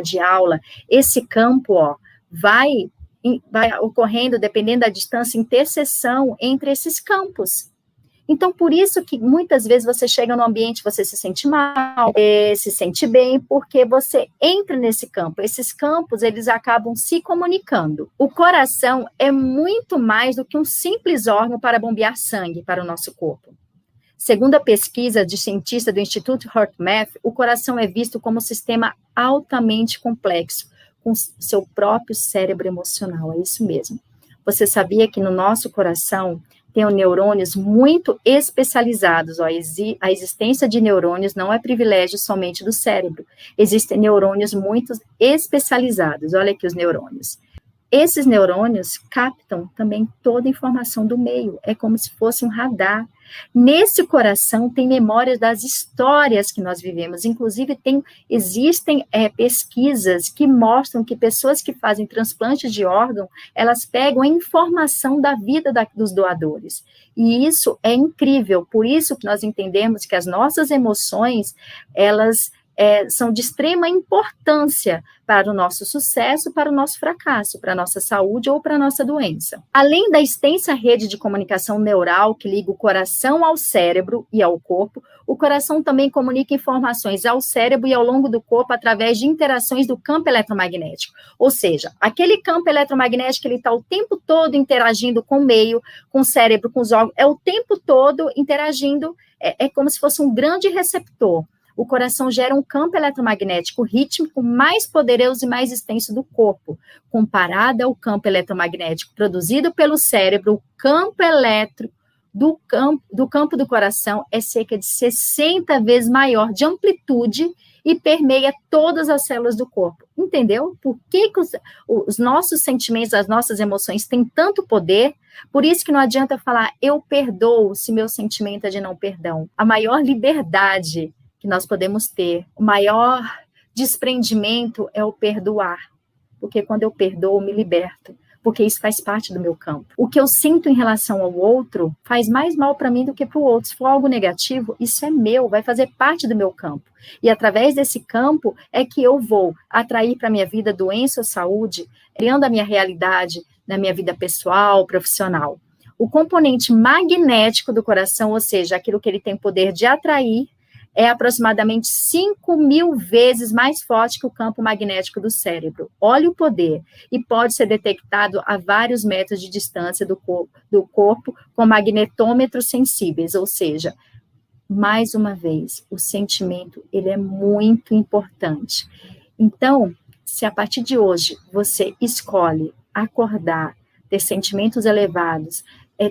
de aula, esse campo, vai ocorrendo, dependendo da distância, interseção entre esses campos. Então, por isso que muitas vezes você chega no ambiente, você se sente mal, se sente bem, porque você entra nesse campo. Esses campos, eles acabam se comunicando. O coração é muito mais do que um simples órgão para bombear sangue para o nosso corpo. Segundo a pesquisa de cientista do Instituto HeartMath, o coração é visto como um sistema altamente complexo, com seu próprio cérebro emocional. É isso mesmo. Você sabia que no nosso coração tem neurônios muito especializados. A existência de neurônios não é privilégio somente do cérebro. Existem neurônios muito especializados. Olha aqui os neurônios. Esses neurônios captam também toda a informação do meio. É como se fosse um radar. Nesse coração tem memórias das histórias que nós vivemos. Inclusive, existem pesquisas que mostram que pessoas que fazem transplantes de órgão, elas pegam a informação da vida dos doadores. E isso é incrível. Por isso que nós entendemos que as nossas emoções, elas são de extrema importância para o nosso sucesso, para o nosso fracasso, para a nossa saúde ou para a nossa doença. Além da extensa rede de comunicação neural que liga o coração ao cérebro e ao corpo, o coração também comunica informações ao cérebro e ao longo do corpo através de interações do campo eletromagnético. Ou seja, aquele campo eletromagnético, ele está o tempo todo interagindo com o meio, com o cérebro, com os órgãos, é o tempo todo interagindo, é como se fosse um grande receptor. O coração gera um campo eletromagnético rítmico mais poderoso e mais extenso do corpo. Comparado ao campo eletromagnético produzido pelo cérebro, o campo elétrico do campo do coração é cerca de 60 vezes maior de amplitude e permeia todas as células do corpo. Entendeu? Por que os nossos sentimentos, as nossas emoções têm tanto poder? Por isso que não adianta falar, eu perdoo, se meu sentimento é de não perdão. A maior liberdade que nós podemos ter, o maior desprendimento é o perdoar, porque quando eu perdoo, eu me liberto, porque isso faz parte do meu campo. O que eu sinto em relação ao outro faz mais mal para mim do que para o outro. Se for algo negativo, isso é meu, vai fazer parte do meu campo. E através desse campo é que eu vou atrair para a minha vida doença ou saúde, criando a minha realidade, na minha vida pessoal, profissional. O componente magnético do coração, ou seja, aquilo que ele tem poder de atrair, é aproximadamente 5.000 vezes mais forte que o campo magnético do cérebro. Olha o poder. E pode ser detectado a vários metros de distância do corpo com magnetômetros sensíveis, ou seja, mais uma vez, o sentimento, ele é muito importante. Então, se a partir de hoje você escolhe acordar, ter sentimentos elevados,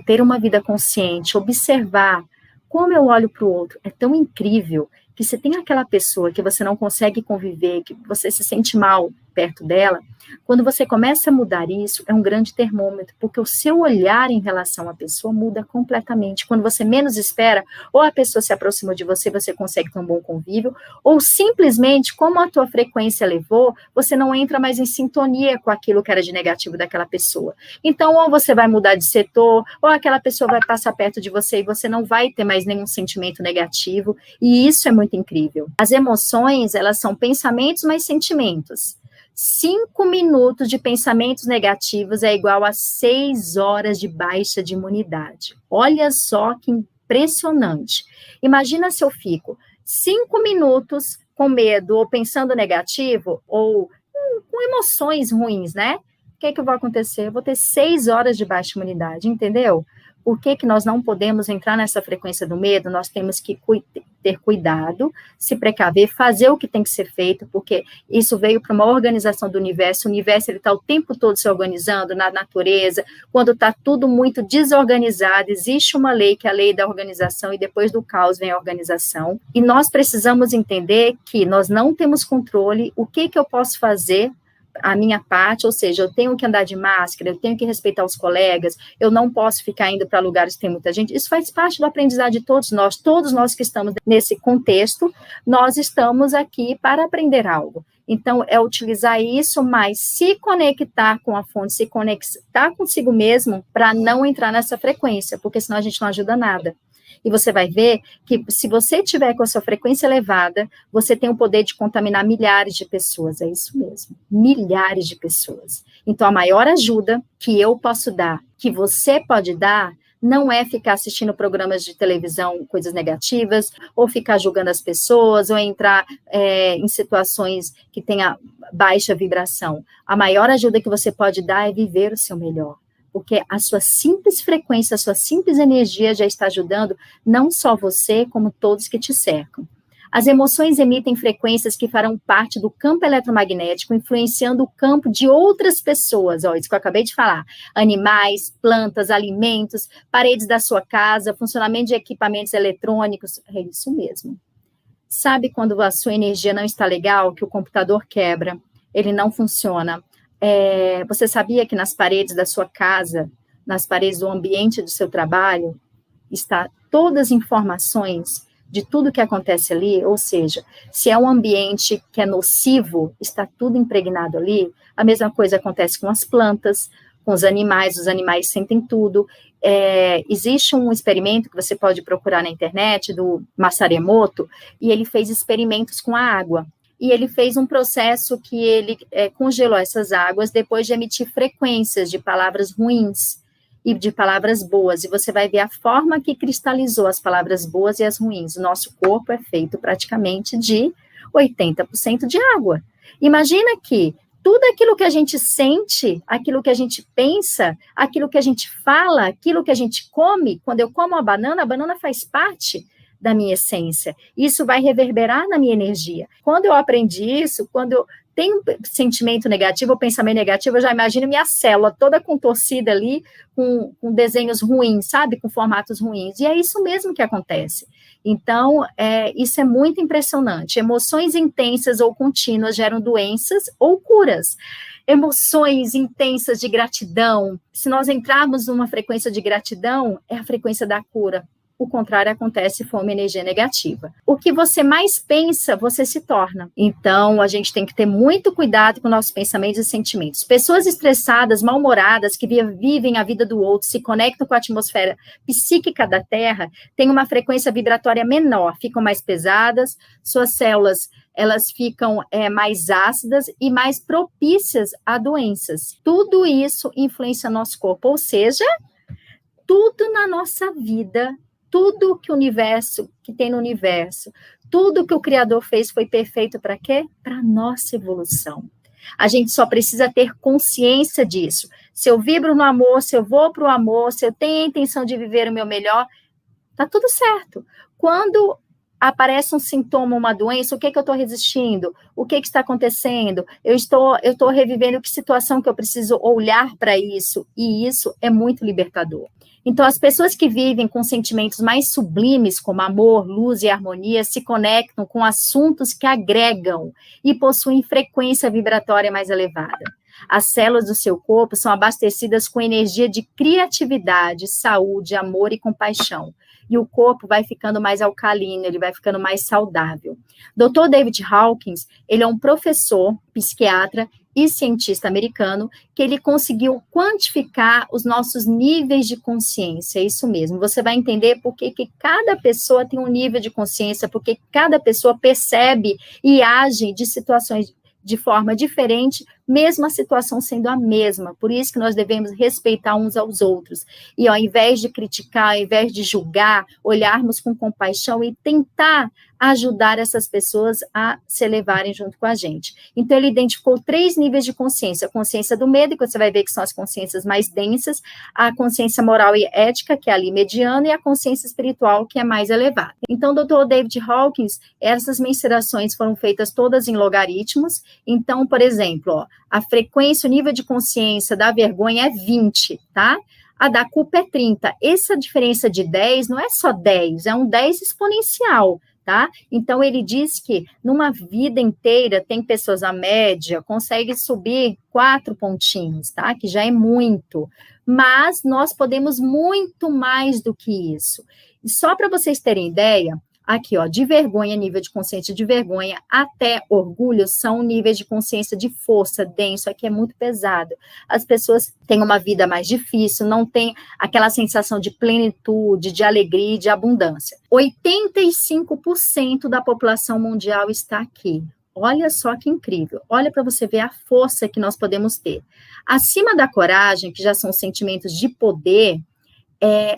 ter uma vida consciente, observar como eu olho para o outro, é tão incrível que se tem aquela pessoa que você não consegue conviver, que você se sente mal perto dela, quando você começa a mudar isso, é um grande termômetro, porque o seu olhar em relação à pessoa muda completamente. Quando você menos espera, ou a pessoa se aproxima de você, você consegue ter um bom convívio, ou simplesmente, como a tua frequência elevou, você não entra mais em sintonia com aquilo que era de negativo daquela pessoa. Então, ou você vai mudar de setor, ou aquela pessoa vai passar perto de você e você não vai ter mais nenhum sentimento negativo, e isso é muito incrível. As emoções, elas são pensamentos mais sentimentos. 5 minutos de pensamentos negativos é igual a 6 horas de baixa de imunidade. Olha só que impressionante. Imagina se eu fico 5 minutos com medo ou pensando negativo ou com emoções ruins, né? O que vai acontecer? Eu vou ter 6 horas de baixa imunidade, entendeu? Por que nós não podemos entrar nessa frequência do medo? Nós temos que ter cuidado, se precaver, fazer o que tem que ser feito, porque isso veio para uma organização do universo. O universo está o tempo todo se organizando na natureza. Quando está tudo muito desorganizado, existe uma lei, que é a lei da organização, e depois do caos vem a organização. E nós precisamos entender que nós não temos controle. O que eu posso fazer a minha parte, ou seja, eu tenho que andar de máscara, eu tenho que respeitar os colegas, eu não posso ficar indo para lugares que tem muita gente. Isso faz parte do aprendizado de todos nós que estamos nesse contexto, nós estamos aqui para aprender algo. Então, é utilizar isso, mas se conectar com a fonte, se conectar consigo mesmo, para não entrar nessa frequência, porque senão a gente não ajuda nada. E você vai ver que se você tiver com a sua frequência elevada, você tem o poder de contaminar milhares de pessoas, é isso mesmo, milhares de pessoas. Então, a maior ajuda que eu posso dar, que você pode dar, não é ficar assistindo programas de televisão, coisas negativas, ou ficar julgando as pessoas, ou entrar em situações que tenha baixa vibração. A maior ajuda que você pode dar é viver o seu melhor. Porque a sua simples frequência, a sua simples energia já está ajudando não só você, como todos que te cercam. As emoções emitem frequências que farão parte do campo eletromagnético, influenciando o campo de outras pessoas. Ó, isso que eu acabei de falar. Animais, plantas, alimentos, paredes da sua casa, funcionamento de equipamentos eletrônicos. É isso mesmo. Sabe quando a sua energia não está legal, que o computador quebra, ele não funciona? Você sabia que nas paredes da sua casa, nas paredes do ambiente do seu trabalho, está todas as informações de tudo que acontece ali? Ou seja, se é um ambiente que é nocivo, está tudo impregnado ali. A mesma coisa acontece com as plantas, com os animais sentem tudo. Existe um experimento que você pode procurar na internet, do Masaru Emoto, e ele fez experimentos com a água. E ele fez um processo que ele congelou essas águas depois de emitir frequências de palavras ruins e de palavras boas. E você vai ver a forma que cristalizou as palavras boas e as ruins. O nosso corpo é feito praticamente de 80% de água. Imagina que tudo aquilo que a gente sente, aquilo que a gente pensa, aquilo que a gente fala, aquilo que a gente come, quando eu como a banana faz parte da minha essência. Isso vai reverberar na minha energia. Quando eu aprendi isso, quando eu tenho sentimento negativo ou pensamento negativo, eu já imagino minha célula toda contorcida ali, com desenhos ruins, sabe? Com formatos ruins. E é isso mesmo que acontece. Então, isso é muito impressionante. Emoções intensas ou contínuas geram doenças ou curas. Emoções intensas de gratidão. Se nós entrarmos numa frequência de gratidão, é a frequência da cura. o contrário acontece se for uma energia negativa. O que você mais pensa, você se torna. Então, a gente tem que ter muito cuidado com nossos pensamentos e sentimentos. Pessoas estressadas, mal-humoradas, que vivem a vida do outro, se conectam com a atmosfera psíquica da Terra, têm uma frequência vibratória menor, ficam mais pesadas, suas células elas ficam mais ácidas e mais propícias a doenças. Tudo isso influencia nosso corpo, ou seja, tudo na nossa vida, tudo que o universo, que tem no universo, tudo que o Criador fez foi perfeito para quê? Para a nossa evolução. A gente só precisa ter consciência disso. Se eu vibro no amor, se eu vou para o amor, se eu tenho a intenção de viver o meu melhor, tá tudo certo. Quando aparece um sintoma, uma doença, o que eu estou resistindo? O que está acontecendo? Eu estou revivendo que situação que eu preciso olhar para isso, e isso é muito libertador. Então, as pessoas que vivem com sentimentos mais sublimes, como amor, luz e harmonia, se conectam com assuntos que agregam e possuem frequência vibratória mais elevada. As células do seu corpo são abastecidas com energia de criatividade, saúde, amor e compaixão. E o corpo vai ficando mais alcalino, ele vai ficando mais saudável. Dr. David Hawkins, ele é um professor, psiquiatra e cientista americano, que ele conseguiu quantificar os nossos níveis de consciência, é isso mesmo. Você vai entender por que cada pessoa tem um nível de consciência, porque cada pessoa percebe e age de situações de forma diferente, mesmo a situação sendo a mesma. Por isso que nós devemos respeitar uns aos outros. E ao invés de criticar, ao invés de julgar, olharmos com compaixão e tentar ajudar essas pessoas a se elevarem junto com a gente. Então, ele identificou 3 níveis de consciência. A consciência do medo, que você vai ver que são as consciências mais densas, a consciência moral e ética, que é ali mediana, e a consciência espiritual, que é mais elevada. Então, Dr. David Hawkins, essas mensurações foram feitas todas em logaritmos. Então, por exemplo, ó, a frequência, o nível de consciência da vergonha é 20, tá? A da culpa é 30. Essa diferença de 10 não é só 10, é um 10 exponencial, tá? Então, ele diz que numa vida inteira, tem pessoas, a média, consegue subir 4 pontinhos, tá? Que já é muito. Mas nós podemos muito mais do que isso. E só para vocês terem ideia, aqui, ó, de vergonha, nível de consciência de vergonha, até orgulho, são níveis de consciência de força, denso, aqui é muito pesado. As pessoas têm uma vida mais difícil, não tem aquela sensação de plenitude, de alegria e de abundância. 85% da população mundial está aqui. Olha só que incrível. Olha para você ver a força que nós podemos ter. Acima da coragem, que já são sentimentos de poder,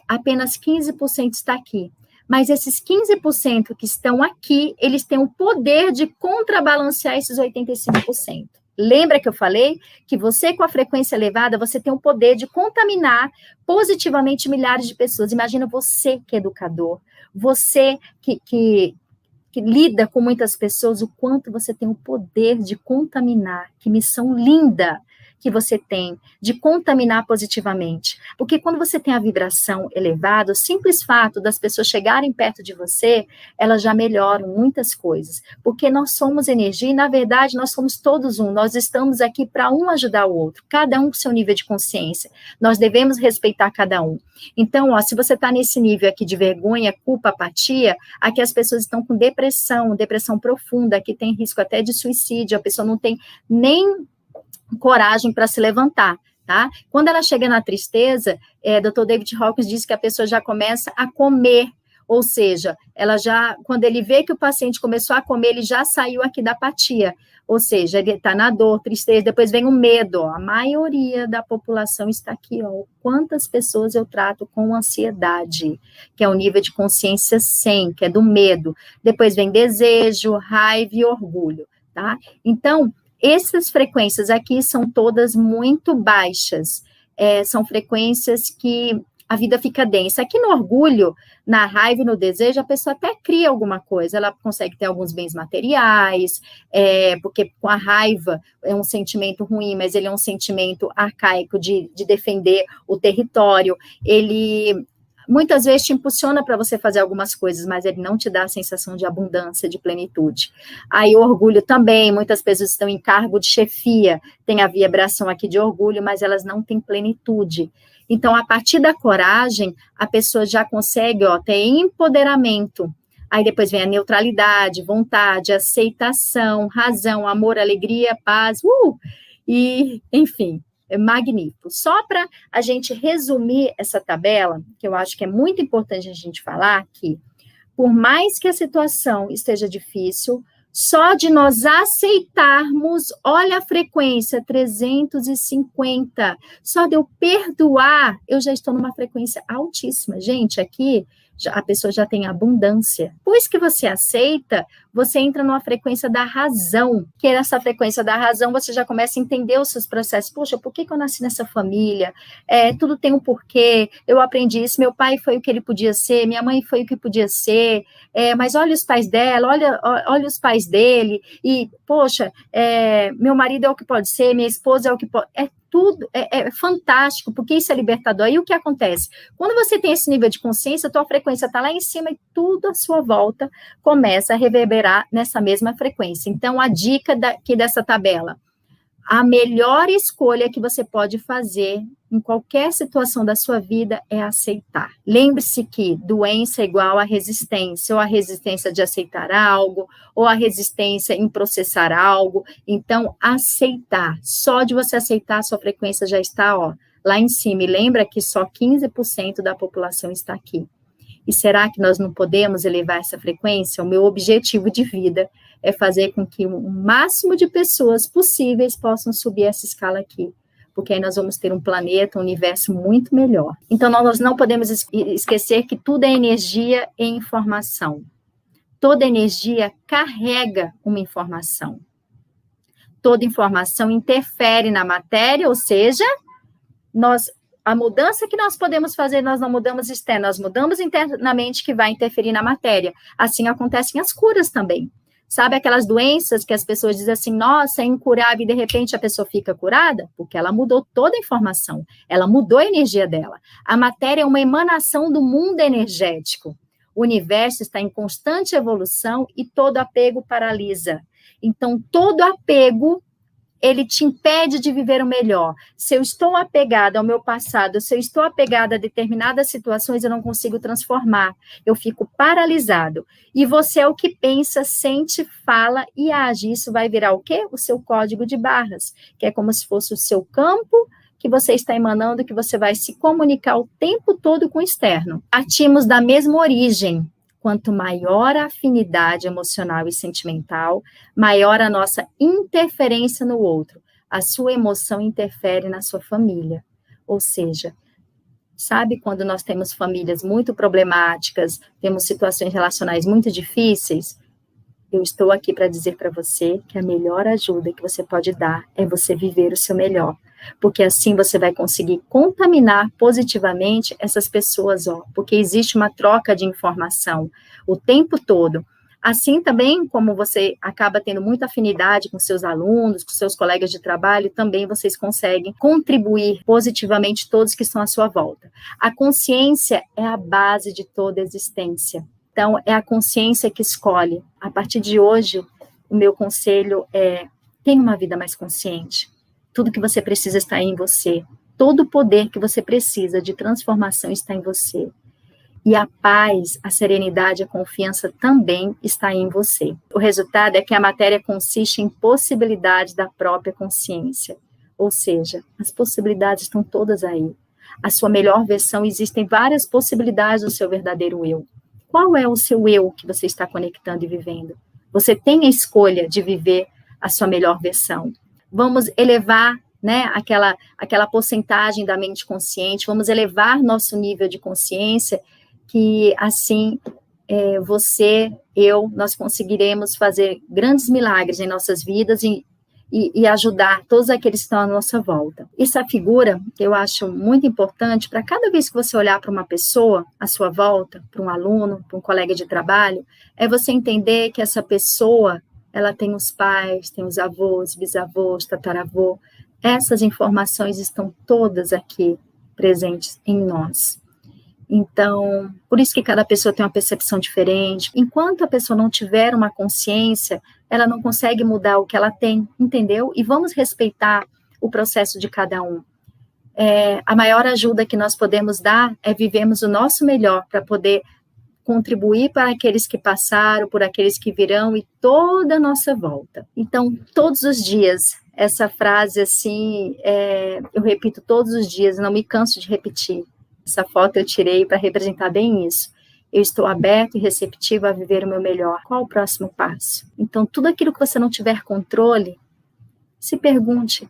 apenas 15% está aqui. Mas esses 15% que estão aqui, eles têm o poder de contrabalancear esses 85%. Lembra que eu falei que você, com a frequência elevada, você tem o poder de contaminar positivamente milhares de pessoas. Imagina você que é educador, você que lida com muitas pessoas, o quanto você tem o poder de contaminar. Que missão linda que você tem de contaminar positivamente. Porque quando você tem a vibração elevada, o simples fato das pessoas chegarem perto de você, elas já melhoram muitas coisas. Porque nós somos energia e, na verdade, nós somos todos um. Nós estamos aqui para um ajudar o outro, cada um com seu nível de consciência. Nós devemos respeitar cada um. Então, ó, se você está nesse nível aqui de vergonha, culpa, apatia, aqui as pessoas estão com depressão profunda, aqui tem risco até de suicídio, a pessoa não tem nem coragem para se levantar, tá? Quando ela chega na tristeza, Dr. David Hawkins diz que a pessoa já começa a comer, ou seja, ela já, quando ele vê que o paciente começou a comer, ele já saiu aqui da apatia, ou seja, ele está na dor, tristeza, depois vem o medo, ó. A maioria da população está aqui, ó. Quantas pessoas eu trato com ansiedade, que é o nível de consciência 100, que é do medo, depois vem desejo, raiva e orgulho, tá? Então, essas frequências aqui são todas muito baixas, são frequências que a vida fica densa. Aqui no orgulho, na raiva e no desejo, a pessoa até cria alguma coisa, ela consegue ter alguns bens materiais, porque com a raiva é um sentimento ruim, mas ele é um sentimento arcaico de defender o território, ele muitas vezes te impulsiona para você fazer algumas coisas, mas ele não te dá a sensação de abundância, de plenitude. Aí o orgulho também, muitas pessoas estão em cargo de chefia, tem a vibração aqui de orgulho, mas elas não têm plenitude. Então, a partir da coragem, a pessoa já consegue, ter empoderamento. Aí depois vem a neutralidade, vontade, aceitação, razão, amor, alegria, paz, e, enfim, é magnífico. Só para a gente resumir essa tabela, que eu acho que é muito importante a gente falar que, por mais que a situação esteja difícil, só de nós aceitarmos, olha a frequência, 350, só de eu perdoar, eu já estou numa frequência altíssima. Gente, aqui a pessoa já tem abundância. Pois que você aceita, você entra numa frequência da razão, que nessa frequência da razão você já começa a entender os seus processos. Poxa, por que eu nasci nessa família? Tudo tem um porquê, eu aprendi isso, meu pai foi o que ele podia ser, minha mãe foi o que podia ser, mas olha os pais dela, olha os pais dele, e, poxa, meu marido é o que pode ser, minha esposa é o que pode... Tudo é fantástico, porque isso é libertador. E o que acontece? Quando você tem esse nível de consciência, a tua frequência está lá em cima e tudo à sua volta começa a reverberar nessa mesma frequência. Então, a dica aqui dessa tabela, a melhor escolha que você pode fazer em qualquer situação da sua vida é aceitar. Lembre-se que doença é igual a resistência, ou a resistência de aceitar algo, ou a resistência em processar algo. Então, aceitar. Só de você aceitar, a sua frequência já está, lá em cima. E lembra que só 15% da população está aqui. E será que nós não podemos elevar essa frequência? O meu objetivo de vida é fazer com que o máximo de pessoas possíveis possam subir essa escala aqui, porque aí nós vamos ter um planeta, um universo muito melhor. Então, nós não podemos esquecer que tudo é energia e informação. Toda energia carrega uma informação. Toda informação interfere na matéria, ou seja, a mudança que nós podemos fazer, nós não mudamos externa, nós mudamos internamente que vai interferir na matéria. Assim acontecem as curas também. Sabe aquelas doenças que as pessoas dizem assim, nossa, é incurável, e de repente a pessoa fica curada? Porque ela mudou toda a informação, ela mudou a energia dela. A matéria é uma emanação do mundo energético. O universo está em constante evolução e todo apego paralisa. Então, todo apego, ele te impede de viver o melhor. Se eu estou apegada ao meu passado, se eu estou apegada a determinadas situações, eu não consigo transformar. Eu fico paralisado. E você é o que pensa, sente, fala e age. Isso vai virar o quê? O seu código de barras, que é como se fosse o seu campo que você está emanando, que você vai se comunicar o tempo todo com o externo. Partimos da mesma origem. Quanto maior a afinidade emocional e sentimental, maior a nossa interferência no outro. A sua emoção interfere na sua família. Ou seja, sabe quando nós temos famílias muito problemáticas, temos situações relacionais muito difíceis? Eu estou aqui para dizer para você que a melhor ajuda que você pode dar é você viver o seu melhor. Porque assim você vai conseguir contaminar positivamente essas pessoas, porque existe uma troca de informação o tempo todo. Assim também, como você acaba tendo muita afinidade com seus alunos, com seus colegas de trabalho, também vocês conseguem contribuir positivamente todos que estão à sua volta. A consciência é a base de toda a existência. Então, é a consciência que escolhe. A partir de hoje, o meu conselho é: tenha uma vida mais consciente. Tudo que você precisa está em você. Todo o poder que você precisa de transformação está em você. E a paz, a serenidade, a confiança também está em você. O resultado é que a matéria consiste em possibilidades da própria consciência. Ou seja, as possibilidades estão todas aí. A sua melhor versão, existem várias possibilidades do seu verdadeiro eu. Qual é o seu eu que você está conectando e vivendo? Você tem a escolha de viver a sua melhor versão. Vamos elevar, aquela porcentagem da mente consciente, vamos elevar nosso nível de consciência, que assim você, nós conseguiremos fazer grandes milagres em nossas vidas e ajudar todos aqueles que estão à nossa volta. Essa figura que eu acho muito importante para cada vez que você olhar para uma pessoa à sua volta, para um aluno, para um colega de trabalho, é você entender que essa pessoa, ela tem os pais, tem os avós, bisavós, tataravô. Essas informações estão todas aqui presentes em nós. Então, por isso que cada pessoa tem uma percepção diferente. Enquanto a pessoa não tiver uma consciência, ela não consegue mudar o que ela tem, entendeu? E vamos respeitar o processo de cada um. A maior ajuda que nós podemos dar é vivermos o nosso melhor para poder contribuir para aqueles que passaram, por aqueles que virão e toda a nossa volta. Então, todos os dias, essa frase assim, eu repito todos os dias, não me canso de repetir. Essa foto eu tirei para representar bem isso. Eu estou aberto e receptivo a viver o meu melhor. Qual o próximo passo? Então, tudo aquilo que você não tiver controle, se pergunte,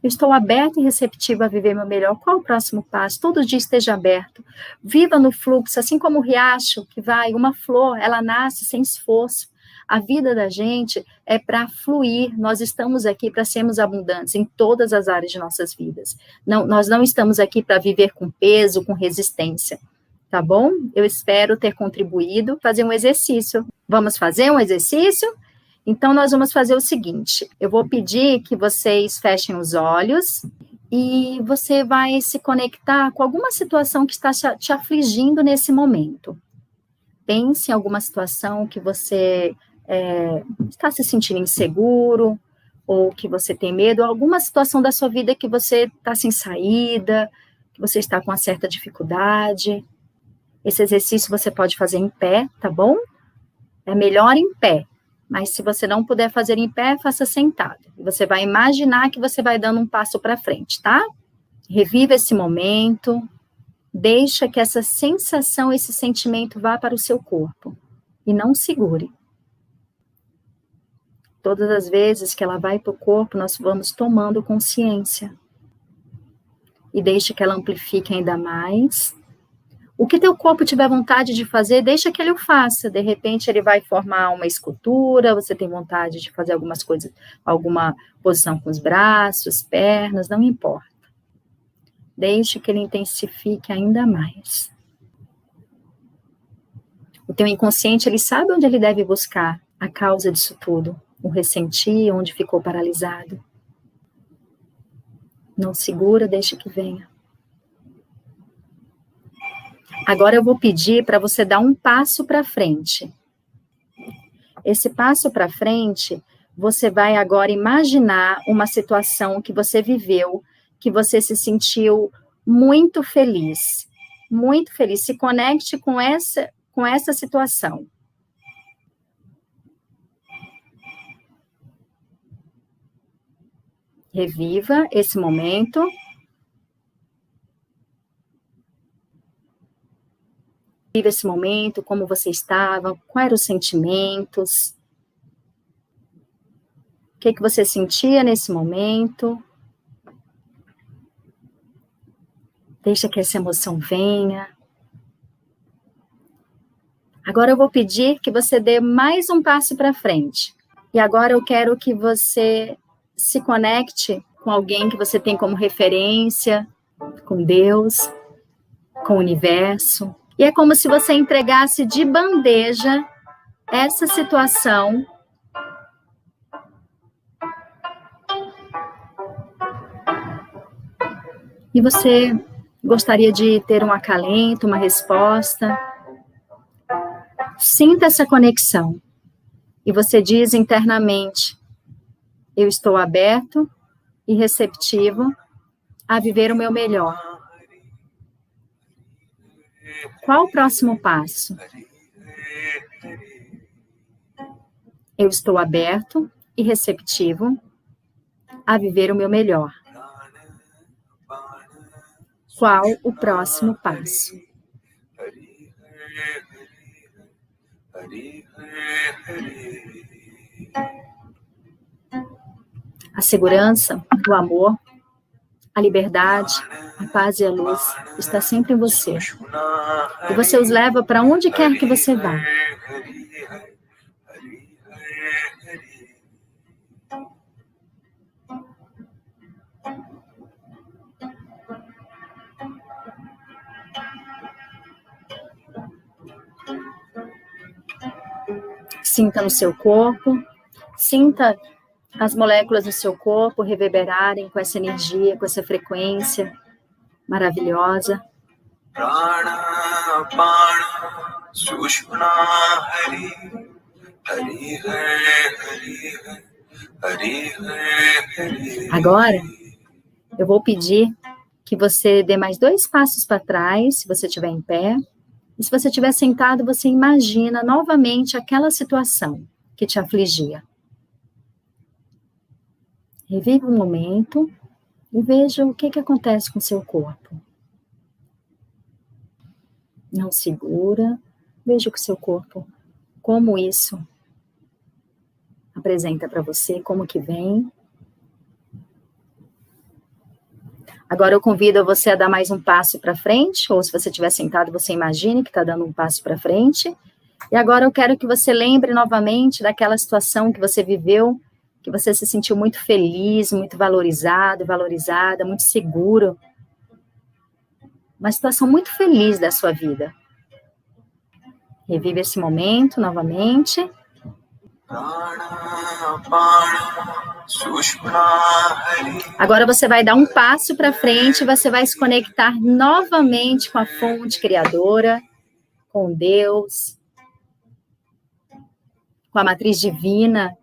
eu estou aberto e receptivo a viver meu melhor. Qual o próximo passo? Todo dia esteja aberto. Viva no fluxo, assim como o riacho que vai, uma flor, ela nasce sem esforço. A vida da gente é para fluir. Nós estamos aqui para sermos abundantes em todas as áreas de nossas vidas. Não, nós não estamos aqui para viver com peso, com resistência. Tá bom? Eu espero ter contribuído. Fazer um exercício. Vamos fazer um exercício? Então, nós vamos fazer o seguinte, eu vou pedir que vocês fechem os olhos e você vai se conectar com alguma situação que está te afligindo nesse momento. Pense em alguma situação que você está se sentindo inseguro, ou que você tem medo, alguma situação da sua vida que você está sem saída, que você está com uma certa dificuldade. Esse exercício você pode fazer em pé, tá bom? É melhor em pé. Mas se você não puder fazer em pé, faça sentado. Você vai imaginar que você vai dando um passo para frente, tá? Reviva esse momento, deixa que essa sensação, esse sentimento vá para o seu corpo. E não segure. Todas as vezes que ela vai para o corpo, nós vamos tomando consciência. E deixe que ela amplifique ainda mais. O que teu corpo tiver vontade de fazer, deixa que ele o faça. De repente, ele vai formar uma escultura, você tem vontade de fazer algumas coisas, alguma posição com os braços, pernas, não importa. Deixe que ele intensifique ainda mais. O teu inconsciente, ele sabe onde ele deve buscar a causa disso tudo. O ressentir, onde ficou paralisado. Não segura, deixa que venha. Agora eu vou pedir para você dar um passo para frente. Esse passo para frente, você vai agora imaginar uma situação que você viveu, que você se sentiu muito feliz. Muito feliz. Se conecte com essa situação. Reviva esse momento. Viva esse momento, como você estava, quais eram os sentimentos. O que você sentia nesse momento. Deixa que essa emoção venha. Agora eu vou pedir que você dê mais um passo para frente. E agora eu quero que você se conecte com alguém que você tem como referência, com Deus, com o universo. E é como se você entregasse de bandeja essa situação e você gostaria de ter um acalento, uma resposta. Sinta essa conexão. E você diz internamente, eu estou aberto e receptivo a viver o meu melhor. Qual o próximo passo? Eu estou aberto e receptivo a viver o meu melhor. Qual o próximo passo? A segurança, o amor, a liberdade, a paz e a luz está sempre em você. E você os leva para onde quer que você vá. Sinta no seu corpo, sinta as moléculas do seu corpo reverberarem com essa energia, com essa frequência maravilhosa. Prana, Apana, Sushmana, Hari, Hari Hari Hari Hari. Agora, eu vou pedir que você dê mais 2 passos para trás, se você estiver em pé. E se você estiver sentado, você imagina novamente aquela situação que te afligia. Reviva o momento e veja o que acontece com o seu corpo. Não segura, veja o que o seu corpo, como isso apresenta para você, como que vem. Agora eu convido você a dar mais um passo para frente, ou se você estiver sentado, você imagine que está dando um passo para frente. E agora eu quero que você lembre novamente daquela situação que você viveu, que você se sentiu muito feliz, muito valorizado, valorizada, muito seguro. Uma situação muito feliz da sua vida. Revive esse momento novamente. Agora você vai dar um passo para frente, você vai se conectar novamente com a fonte criadora, com Deus, com a matriz divina.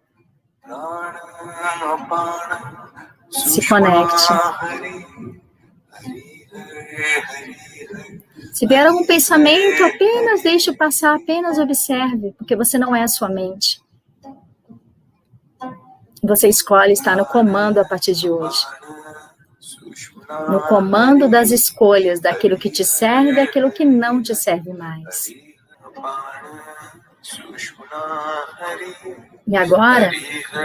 Se conecte. Se vier algum pensamento, apenas deixe passar, apenas observe, porque você não é a sua mente. Você escolhe estar no comando a partir de hoje. No comando das escolhas, daquilo que te serve e daquilo que não te serve mais. E agora,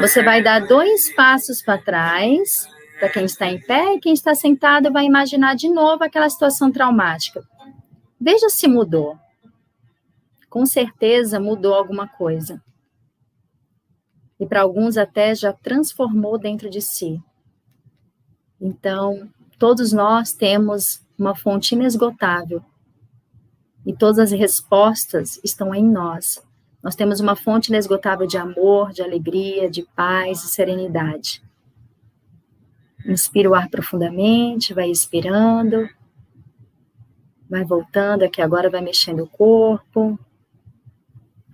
você vai dar 2 passos para trás, para quem está em pé, e quem está sentado vai imaginar de novo aquela situação traumática. Veja se mudou. Com certeza mudou alguma coisa. E para alguns até já transformou dentro de si. Então, todos nós temos uma fonte inesgotável. E todas as respostas estão em nós. Nós temos uma fonte inesgotável de amor, de alegria, de paz e serenidade. Inspira o ar profundamente, vai expirando. Vai voltando aqui agora, vai mexendo o corpo.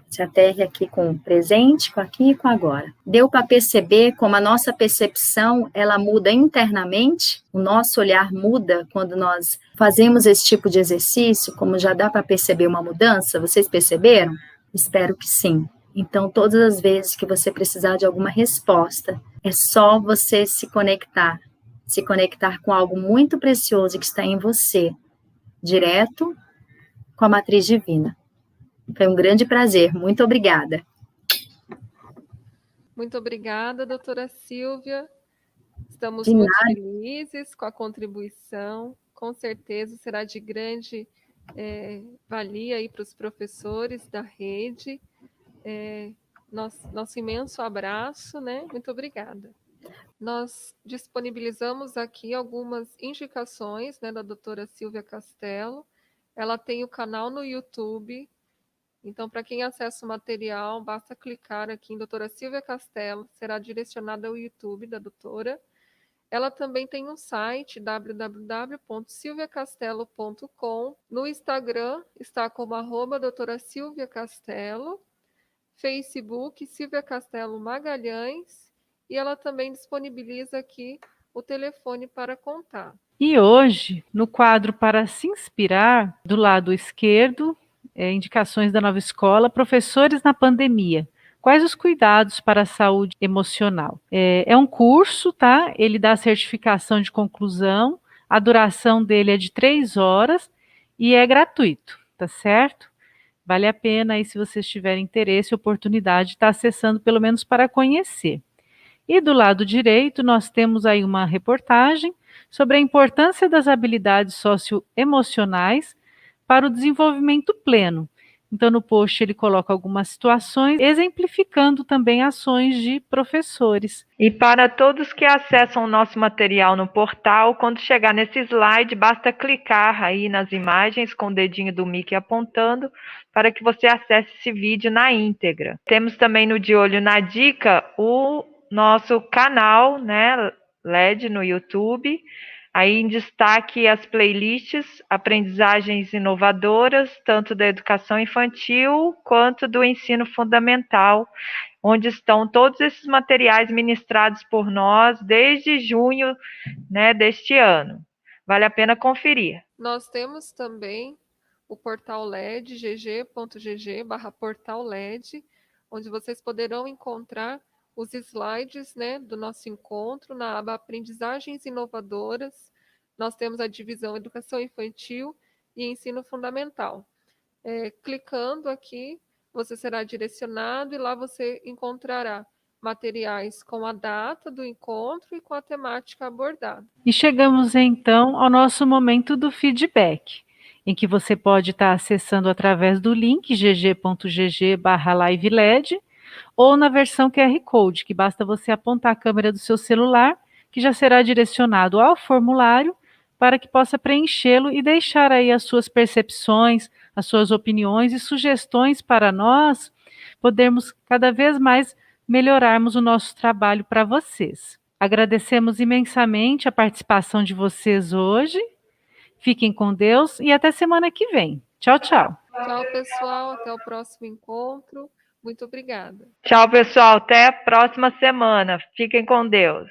Se aterre aqui com o presente, com aqui e com agora. Deu para perceber como a nossa percepção, ela muda internamente? O nosso olhar muda quando nós fazemos esse tipo de exercício? Como já dá para perceber uma mudança? Vocês perceberam? Espero que sim. Então, todas as vezes que você precisar de alguma resposta, é só você se conectar com algo muito precioso que está em você, direto com a matriz divina. Foi um grande prazer. Muito obrigada. Muito obrigada, doutora Silvia. Estamos muito felizes com a contribuição. Com certeza será de grande valia aí para os professores da rede. Nosso imenso abraço, né? Muito obrigada. Nós disponibilizamos aqui algumas indicações, né, da doutora Silvia Castelo. Ela tem o canal no YouTube. Então, para quem acessa o material, basta clicar aqui em doutora Silvia Castelo, será direcionada ao YouTube da doutora. Ela também tem um site, www.silviacastelo.com. No Instagram está como @doutora Silvia Castelo, Facebook Silvia Castelo Magalhães, e ela também disponibiliza aqui o telefone para contar. E hoje, no quadro Para se Inspirar, do lado esquerdo, indicações da nova escola, professores na pandemia. Quais os cuidados para a saúde emocional? É um curso, tá? Ele dá certificação de conclusão, a duração dele é de 3 horas e é gratuito, tá certo? Vale a pena aí, se vocês tiverem interesse e oportunidade, estar acessando pelo menos para conhecer. E do lado direito, nós temos aí uma reportagem sobre a importância das habilidades socioemocionais para o desenvolvimento pleno. Então, no post ele coloca algumas situações, exemplificando também ações de professores. E para todos que acessam o nosso material no portal, quando chegar nesse slide, basta clicar aí nas imagens com o dedinho do Mickey apontando para que você acesse esse vídeo na íntegra. Temos também no De Olho na Dica o nosso canal, né, LED no YouTube. Aí em destaque as playlists, aprendizagens inovadoras, tanto da educação infantil quanto do ensino fundamental, onde estão todos esses materiais ministrados por nós desde junho, né, deste ano. Vale a pena conferir. Nós temos também o portal LED, gg.gg/portal LED, onde vocês poderão encontrar os slides, né, do nosso encontro na aba Aprendizagens Inovadoras. Nós temos a divisão Educação Infantil e Ensino Fundamental. Clicando aqui, você será direcionado e lá você encontrará materiais com a data do encontro e com a temática abordada. E chegamos então ao nosso momento do feedback, em que você pode estar acessando através do link gg.gg/liveled ou na versão QR Code, que basta você apontar a câmera do seu celular, que já será direcionado ao formulário para que possa preenchê-lo e deixar aí as suas percepções, as suas opiniões e sugestões para nós podermos cada vez mais melhorarmos o nosso trabalho para vocês. Agradecemos imensamente a participação de vocês hoje. Fiquem com Deus e até semana que vem. Tchau, tchau. Tchau, pessoal. Até o próximo encontro. Muito obrigada. Tchau, pessoal. Até a próxima semana. Fiquem com Deus.